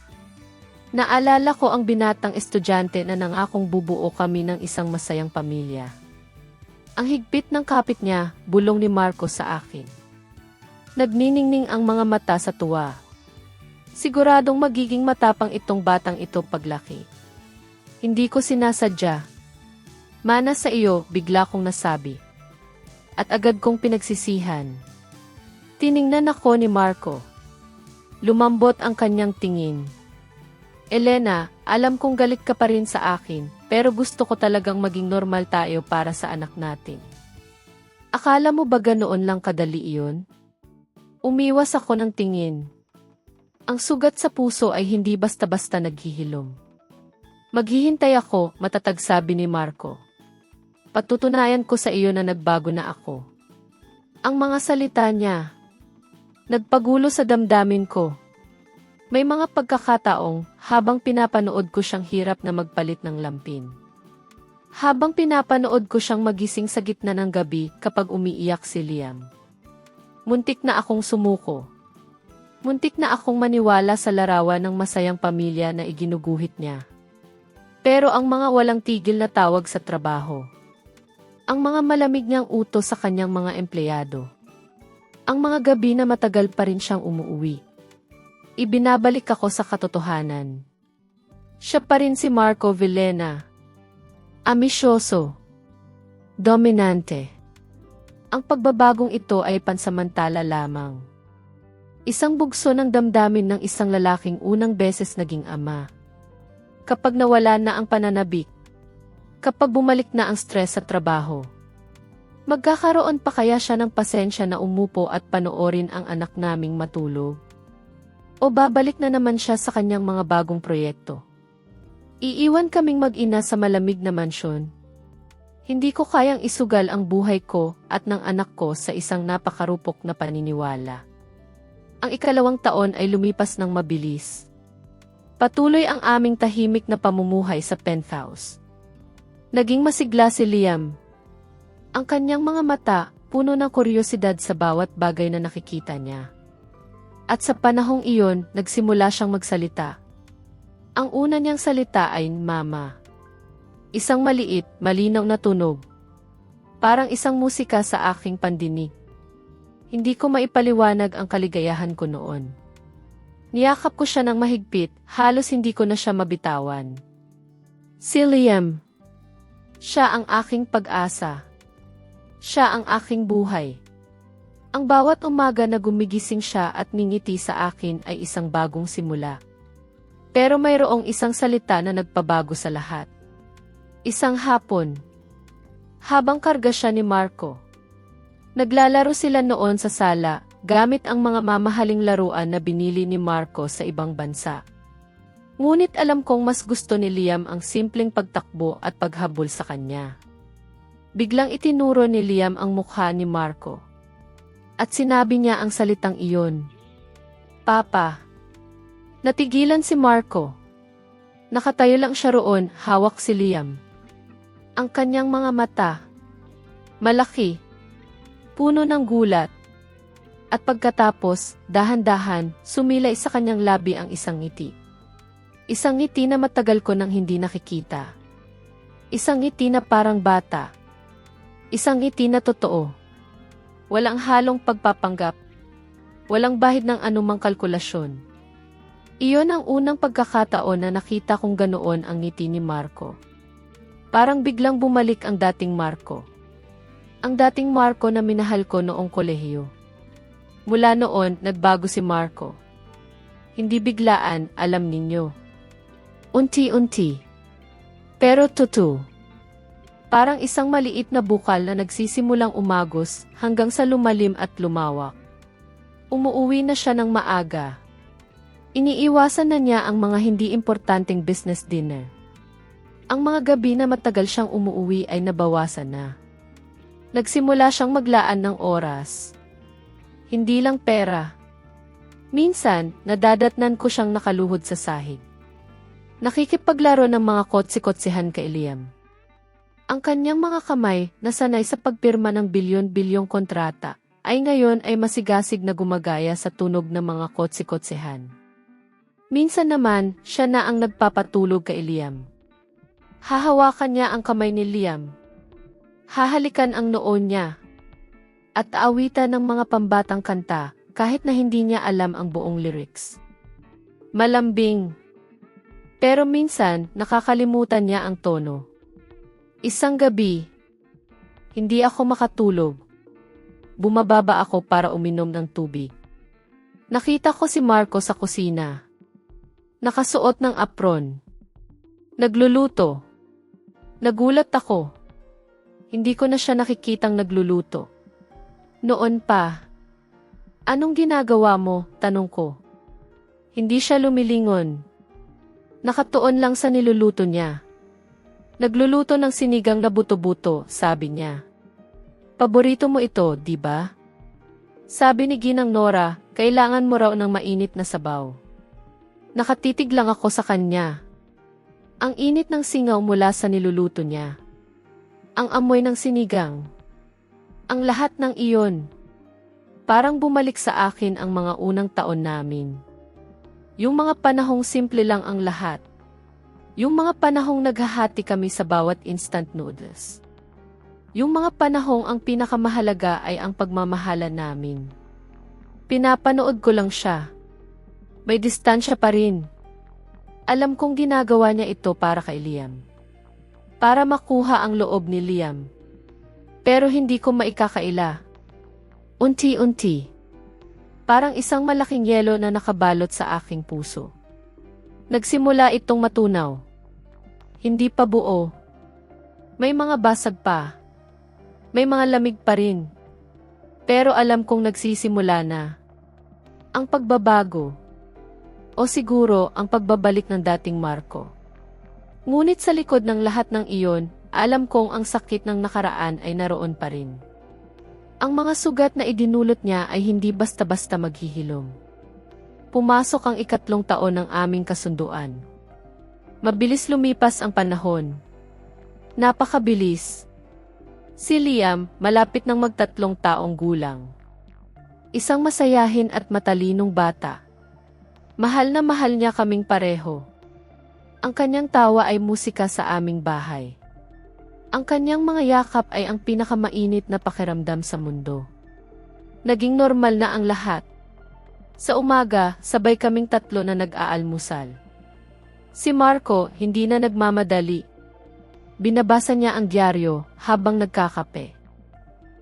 Naalala ko ang binatang estudyante na nangakong bubuo kami ng isang masayang pamilya. Ang higpit ng kapit niya, bulong ni Marco sa akin. Nagniningning ang mga mata sa tuwa. Siguradong magiging matapang itong batang ito paglaki. Hindi ko sinasadya. Mana sa iyo, bigla kong nasabi. At agad kong pinagsisihan. Tiningnan ako ni Marco. Lumambot ang kanyang tingin. Elena, alam kong galit ka pa rin sa akin, pero gusto ko talagang maging normal tayo para sa anak natin. Akala mo ba ganoon lang kadali iyon? Umiwas ako ng tingin. Ang sugat sa puso ay hindi basta-basta naghihilom. Maghihintay ako, matatag sabi ni Marco. Patutunayan ko sa iyo na nagbago na ako. Ang mga salita niya, nagpagulo sa damdamin ko. May mga pagkakataong, habang pinapanood ko siyang hirap na magpalit ng lampin. Habang pinapanood ko siyang magising sa gitna ng gabi kapag umiiyak si Liam. Muntik na akong sumuko. Muntik na akong maniwala sa larawan ng masayang pamilya na iginuguhit niya. Pero ang mga walang tigil na tawag sa trabaho. Ang mga malamig niyang utos sa kanyang mga empleyado. Ang mga gabi na matagal pa rin siyang umuuwi. Ibinabalik ako sa katotohanan. Siya pa rin si Marco Villena. Ambisyoso. Dominante. Ang pagbabagong ito ay pansamantala lamang. Isang bugso ng damdamin ng isang lalaking unang beses naging ama. Kapag nawala na ang pananabik, kapag bumalik na ang stress sa trabaho, magkakaroon pa kaya siya ng pasensya na umupo at panoorin ang anak naming matulog? O babalik na naman siya sa kanyang mga bagong proyekto? Iiwan kaming mag-ina sa malamig na mansyon. Hindi ko kayang isugal ang buhay ko at ng anak ko sa isang napakarupok na paniniwala. Ang ikalawang taon ay lumipas ng mabilis. Patuloy ang aming tahimik na pamumuhay sa penthouse. Naging masigla si Liam. Ang kanyang mga mata, puno ng kuryosidad sa bawat bagay na nakikita niya. At sa panahong iyon, nagsimula siyang magsalita. Ang una niyang salita ay Mama. Isang maliit, malinaw na tunog. Parang isang musika sa aking pandinig. Hindi ko maipaliwanag ang kaligayahan ko noon. Niyakap ko siya ng mahigpit, halos hindi ko na siya mabitawan. Si Liam. Siya ang aking pag-asa. Siya ang aking buhay. Ang bawat umaga na gumigising siya at ngingiti sa akin ay isang bagong simula. Pero mayroong isang salita na nagpabago sa lahat. Isang hapon. Habang karga siya ni Marco. Naglalaro sila noon sa sala, gamit ang mga mamahaling laruan na binili ni Marco sa ibang bansa. Ngunit alam kong mas gusto ni Liam ang simpleng pagtakbo at paghabol sa kanya. Biglang itinuro ni Liam ang mukha ni Marco. At sinabi niya ang salitang iyon. Papa. Natigilan si Marco. Nakatayo lang siya roon, hawak si Liam. Ang kanyang mga mata. Malaki. Puno ng gulat. At pagkatapos, dahan-dahan, sumilay sa kanyang labi ang isang ngiti. Isang ngiti na matagal ko nang hindi nakikita. Isang ngiti na parang bata. Isang ngiti na totoo. Walang halong pagpapanggap. Walang bahid ng anumang kalkulasyon. Iyon ang unang pagkakataon na nakita kong ganoon ang ngiti ni Marco. Parang biglang bumalik ang dating Marco. Ang dating Marco na minahal ko noong kolehiyo. Mula noon, nagbago si Marco. Hindi biglaan, alam ninyo. Unti-unti. Pero totoo. Parang isang maliit na bukal na nagsisimulang umagos hanggang sa lumalim at lumawak. Umuuwi na siya ng maaga. Iniiwasan na niya ang mga hindi importanteng business dinner. Ang mga gabi na matagal siyang umuuwi ay nabawasan na. Nagsimula siyang maglaan ng oras. Hindi lang pera. Minsan, nadadatnan ko siyang nakaluhod sa sahig. Nakikipaglaro ng mga kotse-kotsehan kay Liam. Ang kanyang mga kamay na sanay sa pagpirma ng bilyon-bilyong kontrata ay ngayon ay masigasig na gumagaya sa tunog ng mga kotse-kotsehan. Minsan naman, siya na ang nagpapatulog kay Liam. Hahawakan niya ang kamay ni Liam. Hahalikan ang noo niya. At aawitan ng mga pambatang kanta kahit na hindi niya alam ang buong lyrics. Malambing. Pero minsan, nakakalimutan niya ang tono. Isang gabi, hindi ako makatulog. Bumababa ako para uminom ng tubig. Nakita ko si Marco sa kusina. Nakasuot ng apron. Nagluluto. Nagulat ako. Hindi ko na siya nakikitang nagluluto. Noon pa. Anong ginagawa mo? Tanong ko. Hindi siya lumilingon. Nakatuon lang sa niluluto niya. Nagluluto ng sinigang na buto-buto, sabi niya. Paborito mo ito, di ba? Sabi ni Ginang Nora, kailangan mo raw ng mainit na sabaw. Nakatitig lang ako sa kanya. Ang init ng singaw mula sa niluluto niya. Ang amoy ng sinigang. Ang lahat ng iyon. Parang bumalik sa akin ang mga unang taon namin. Yung mga panahong simple lang ang lahat. Yung mga panahong naghahati kami sa bawat instant noodles. Yung mga panahong ang pinakamahalaga ay ang pagmamahalan namin. Pinapanood ko lang siya. May distansya pa rin. Alam kong ginagawa niya ito para kay Liam. Para makuha ang loob ni Liam. Pero hindi ko maikakaila. Unti-unti. Parang isang malaking yelo na nakabalot sa aking puso. Nagsimula itong matunaw. Hindi pa buo. May mga basag pa. May mga lamig pa rin. Pero alam kong nagsisimula na. Ang pagbabago. O siguro ang pagbabalik ng dating Marco. Ngunit sa likod ng lahat ng iyon, alam kong ang sakit ng nakaraan ay naroon pa rin. Ang mga sugat na idinulot niya ay hindi basta-basta maghihilom. Pumasok ang 3 taon ng aming kasunduan. Mabilis lumipas ang panahon. Napakabilis. Si Liam, malapit ng mag-3 taong gulang. Isang masayahin at matalinong bata. Mahal na mahal niya kaming pareho. Ang kanyang tawa ay musika sa aming bahay. Ang kanyang mga yakap ay ang pinakamainit na pakiramdam sa mundo. Naging normal na ang lahat. Sa umaga, sabay kaming 3 na nag-aalmusal. Si Marco, hindi na nagmamadali. Binabasa niya ang dyaryo habang nagkakape.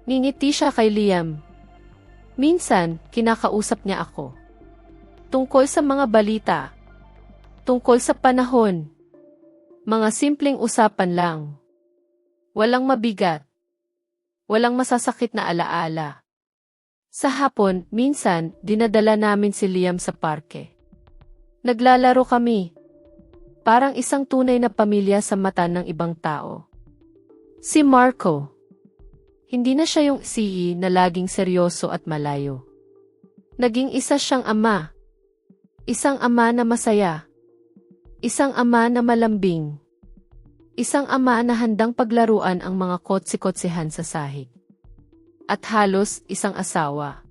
Ngingiti siya kay Liam. Minsan, kinakausap niya ako. Tungkol sa mga balita. Tungkol sa panahon. Mga simpleng usapan lang. Walang mabigat. Walang masasakit na alaala. Sa hapon, minsan, dinadala namin si Liam sa parke. Naglalaro kami. Parang isang tunay na pamilya sa mata ng ibang tao. Si Marco. Hindi na siya yung CE na laging seryoso at malayo. Naging isa siyang ama. Isang ama na masaya. Isang ama na malambing. Isang ama na handang paglaruan ang mga kotse-kotsehan sa sahig. At halos isang asawa.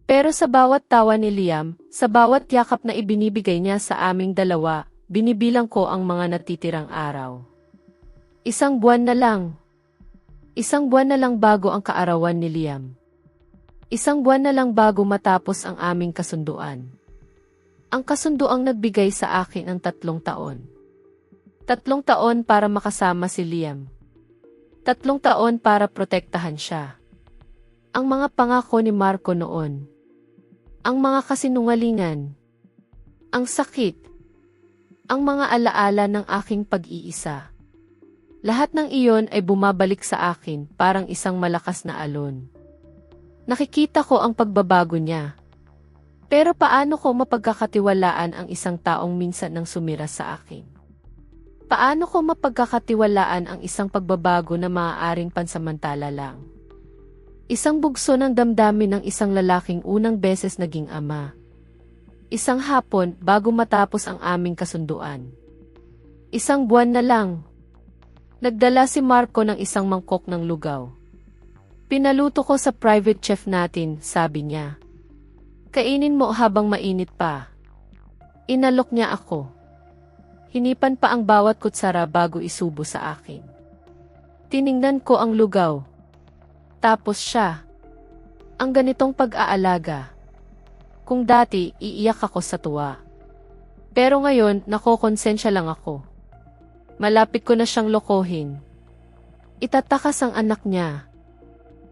Pero sa bawat tawa ni Liam, sa bawat yakap na ibinibigay niya sa aming dalawa, binibilang ko ang mga natitirang araw. 1 buwan na lang. 1 buwan na lang bago ang kaarawan ni Liam. 1 buwan na lang bago matapos ang aming kasunduan. Ang kasunduang nagbigay sa akin ng 3 taon. 3 taon para makasama si Liam. 3 taon para protektahan siya. Ang mga pangako ni Marco noon. Ang mga kasinungalingan. Ang sakit. Ang mga alaala ng aking pag-iisa. Lahat ng iyon ay bumabalik sa akin parang isang malakas na alon. Nakikita ko ang pagbabago niya. Pero paano ko mapagkakatiwalaan ang isang taong minsan nang sumira sa akin? Paano ko mapagkakatiwalaan ang isang pagbabago na maaaring pansamantala lang? Isang bugso ng damdamin ng isang lalaking unang beses naging ama. Isang hapon bago matapos ang aming kasunduan. Isang buwan na lang. Nagdala si Marco ng isang mangkok ng lugaw. Pinaluto ko sa private chef natin, sabi niya. Kainin mo habang mainit pa. Inalok niya ako. Hinipan pa ang bawat kutsara bago isubo sa akin. Tiningnan ko ang lugaw. Tapos siya. Ang ganitong pag-aalaga. Kung dati, iiyak ako sa tuwa. Pero ngayon, nakokonsensya lang ako. Malapit ko na siyang lokohin. Itatakas ang anak niya.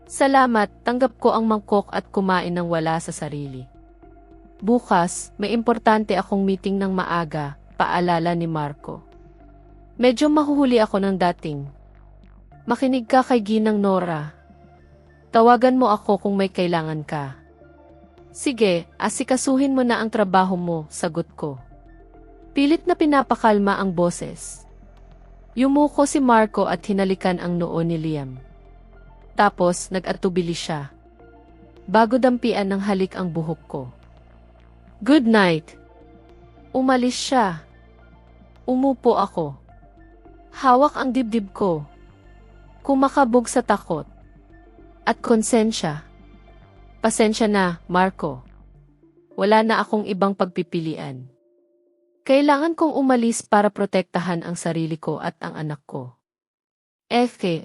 Salamat, tanggap ko ang mangkok at kumain ng wala sa sarili. Bukas, may importante akong meeting ng maaga, paalala ni Marco. Medyo mahuhuli ako ng dating. Makinig ka kay Ginang Nora. Tawagan mo ako kung may kailangan ka. Sige, asikasuhin mo na ang trabaho mo, sagot ko. Pilit na pinapakalma ang boses. Yumuko si Marco at hinalikan ang noo ni Liam. Tapos, nag-atubili siya. Bago dampian ng halik ang buhok ko. Good night. Umalis siya. Umupo ako. Hawak ang dibdib ko. Kumakabog sa takot. At konsensya. Pasensya na, Marco. Wala na akong ibang pagpipilian. Kailangan kong umalis para protektahan ang sarili ko at ang anak ko.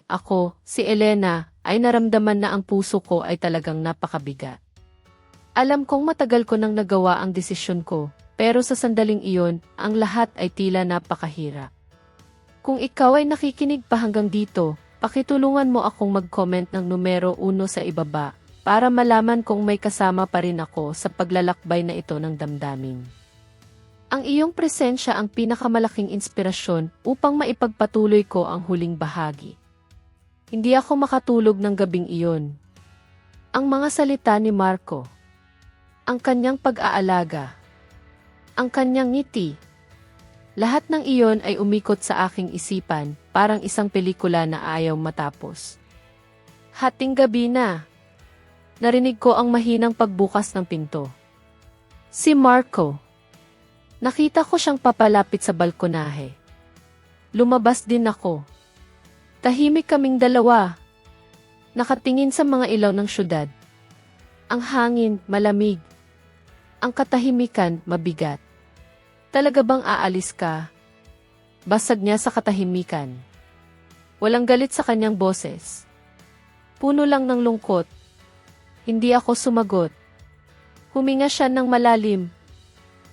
Ako, si Elena, ay naramdaman na ang puso ko ay talagang napakabigat. Alam kong matagal ko nang nagawa ang desisyon ko, pero sa sandaling iyon, ang lahat ay tila napakahirap. Kung ikaw ay nakikinig pa hanggang dito, pakitulungan mo akong mag-comment ng numero 1 sa ibaba, para malaman kung may kasama pa rin ako sa paglalakbay na ito ng damdamin. Ang iyong presensya ang pinakamalaking inspirasyon upang maipagpatuloy ko ang huling bahagi. Hindi ako makatulog ng gabing iyon. Ang mga salita ni Marco. Ang kanyang pag-aalaga. Ang kanyang ngiti. Lahat ng iyon ay umikot sa aking isipan, parang isang pelikula na ayaw matapos. Hating gabi na. Narinig ko ang mahinang pagbukas ng pinto. Si Marco. Nakita ko siyang papalapit sa balkonahe. Lumabas din ako. Tahimik kaming dalawa. Nakatingin sa mga ilaw ng syudad. Ang hangin, malamig. Ang katahimikan, mabigat. Talaga bang aalis ka? Basag niya sa katahimikan. Walang galit sa kanyang boses. Puno lang ng lungkot. Hindi ako sumagot. Huminga siya ng malalim.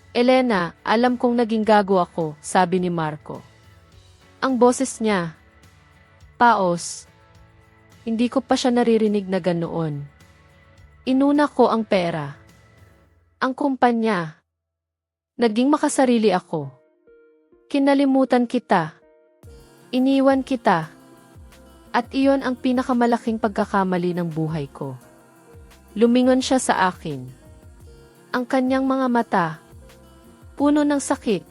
Elena, alam kong naging gago ako, sabi ni Marco. Ang boses niya. Paos. Hindi ko pa siya naririnig na ganoon. Inuna ko ang pera. Ang kumpanya. Naging makasarili ako. Kinalimutan kita. Iniwan kita. At iyon ang pinakamalaking pagkakamali ng buhay ko. Lumingon siya sa akin. Ang kanyang mga mata. Puno ng sakit.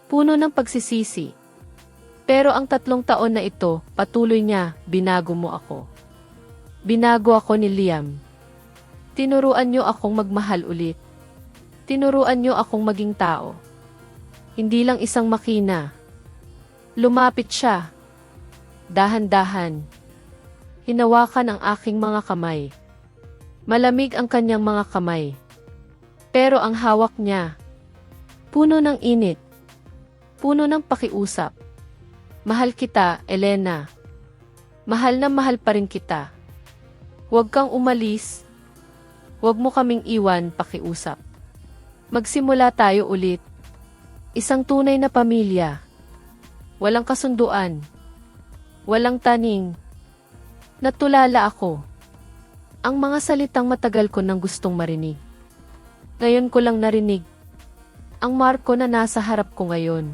Puno ng pagsisisi. Pero ang 3 taon na ito, patuloy niya, binago mo ako. Binago ako ni Liam. Tinuruan niyo akong magmahal ulit. Tinuruan niyo akong maging tao. Hindi lang isang makina. Lumapit siya. Dahan-dahan. Hinawakan ang aking mga kamay. Malamig ang kanyang mga kamay. Pero ang hawak niya, puno ng init. Puno ng pakiusap. Mahal kita, Elena. Mahal na mahal pa rin kita. Huwag kang umalis. Huwag mo kaming iwan, pakiusap. Magsimula tayo ulit. Isang tunay na pamilya. Walang kasunduan. Walang taning. Natulala ako. Ang mga salitang matagal ko nang gustong marinig. Ngayon ko lang narinig. Ang Marco na nasa harap ko ngayon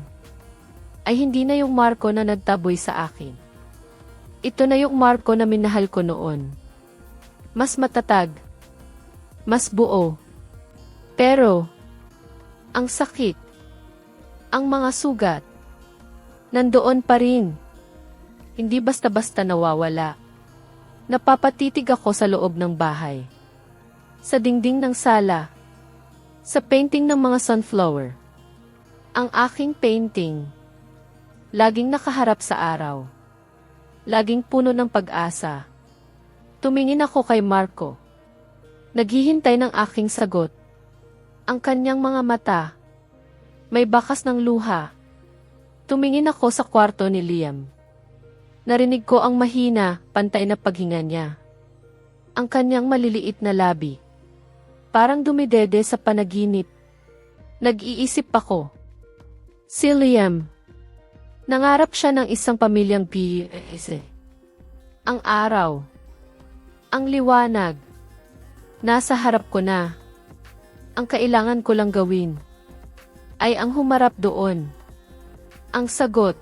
ay hindi na yung Marco na nagtaboy sa akin. Ito na yung Marco na minahal ko noon. Mas matatag. Mas buo. Pero, ang sakit, ang mga sugat, nandoon pa rin. Hindi basta-basta nawawala. Napapatitig ako sa loob ng bahay. Sa dingding ng sala. Sa painting ng mga sunflower. Ang aking painting. Laging nakaharap sa araw. Laging puno ng pag-asa. Tumingin ako kay Marco. Naghihintay ng aking sagot. Ang kanyang mga mata. May bakas ng luha. Tumingin ako sa kwarto ni Liam. Narinig ko ang mahina, pantay na paghinga niya. Ang kanyang maliliit na labi. Parang dumidede sa panaginip. Nag-iisip ako. Si Liam. Nangarap siya ng isang pamilyang BS. Ang araw. Ang liwanag. Nasa harap ko na. Ang kailangan ko lang gawin ay ang humarap doon. Ang sagot.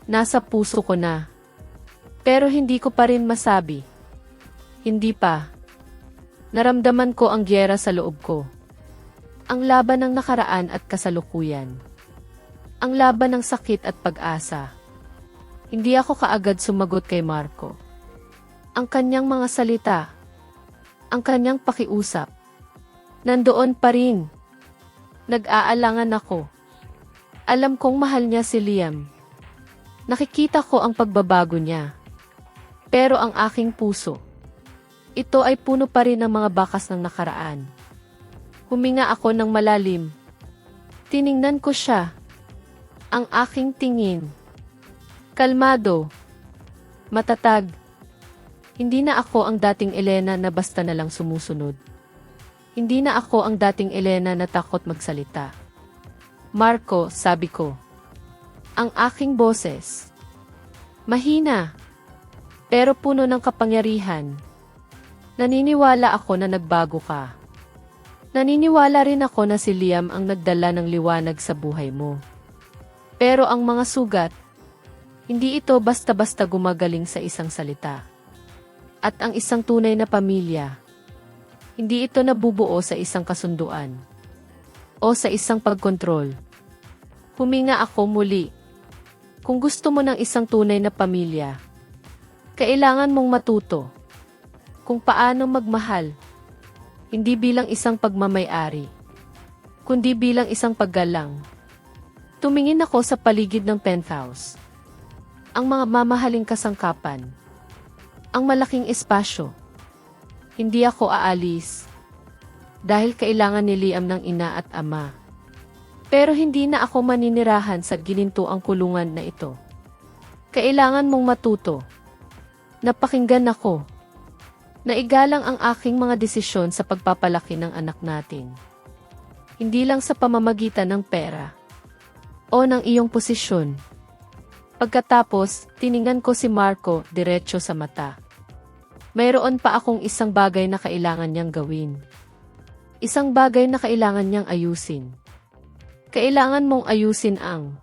Nasa puso ko na. Pero hindi ko pa rin masabi. Hindi pa. Naramdaman ko ang gyera sa loob ko. Ang laban ng nakaraan at kasalukuyan. Ang laban ng sakit at pag-asa. Hindi ako kaagad sumagot kay Marco. Ang kanyang mga salita. Ang kanyang pakiusap. Nandoon pa rin. Nag-aalangan ako. Alam kong mahal niya si Liam. Nakikita ko ang pagbabago niya. Pero ang aking puso, ito ay puno pa rin ng mga bakas ng nakaraan. Huminga ako ng malalim. Tiningnan ko siya. Ang aking tingin. Kalmado. Matatag. Hindi na ako ang dating Elena na basta na lang sumusunod. Hindi na ako ang dating Elena na takot magsalita. Marco, sabi ko. Ang aking boses. Mahina. Pero puno ng kapangyarihan. Naniniwala ako na nagbago ka. Naniniwala rin ako na si Liam ang nagdala ng liwanag sa buhay mo. Pero ang mga sugat, hindi ito basta-basta gumagaling sa isang salita. At ang isang tunay na pamilya, hindi ito nabubuo sa isang kasunduan o sa isang pagkontrol. Huminga ako muli. Kung gusto mo ng isang tunay na pamilya, kailangan mong matuto kung paano magmahal, hindi bilang isang pagmamay-ari, kundi bilang isang paggalang. Tumingin ako sa paligid ng penthouse. Ang mga mamahaling kasangkapan. Ang malaking espasyo. Hindi ako aalis. Dahil kailangan ni Liam ng ina at ama. Pero hindi na ako maninirahan sa ginintuang kulungan na ito. Kailangan mong matuto. Napakinggan ako. Naigalang ang aking mga desisyon sa pagpapalaki ng anak natin. Hindi lang sa pamamagitan ng pera o ng iyong posisyon. Pagkatapos, tiningnan ko si Marco diretso sa mata. Mayroon pa akong isang bagay na kailangan niyang gawin. Isang bagay na kailangan niyang ayusin. Kailangan mong ayusin ang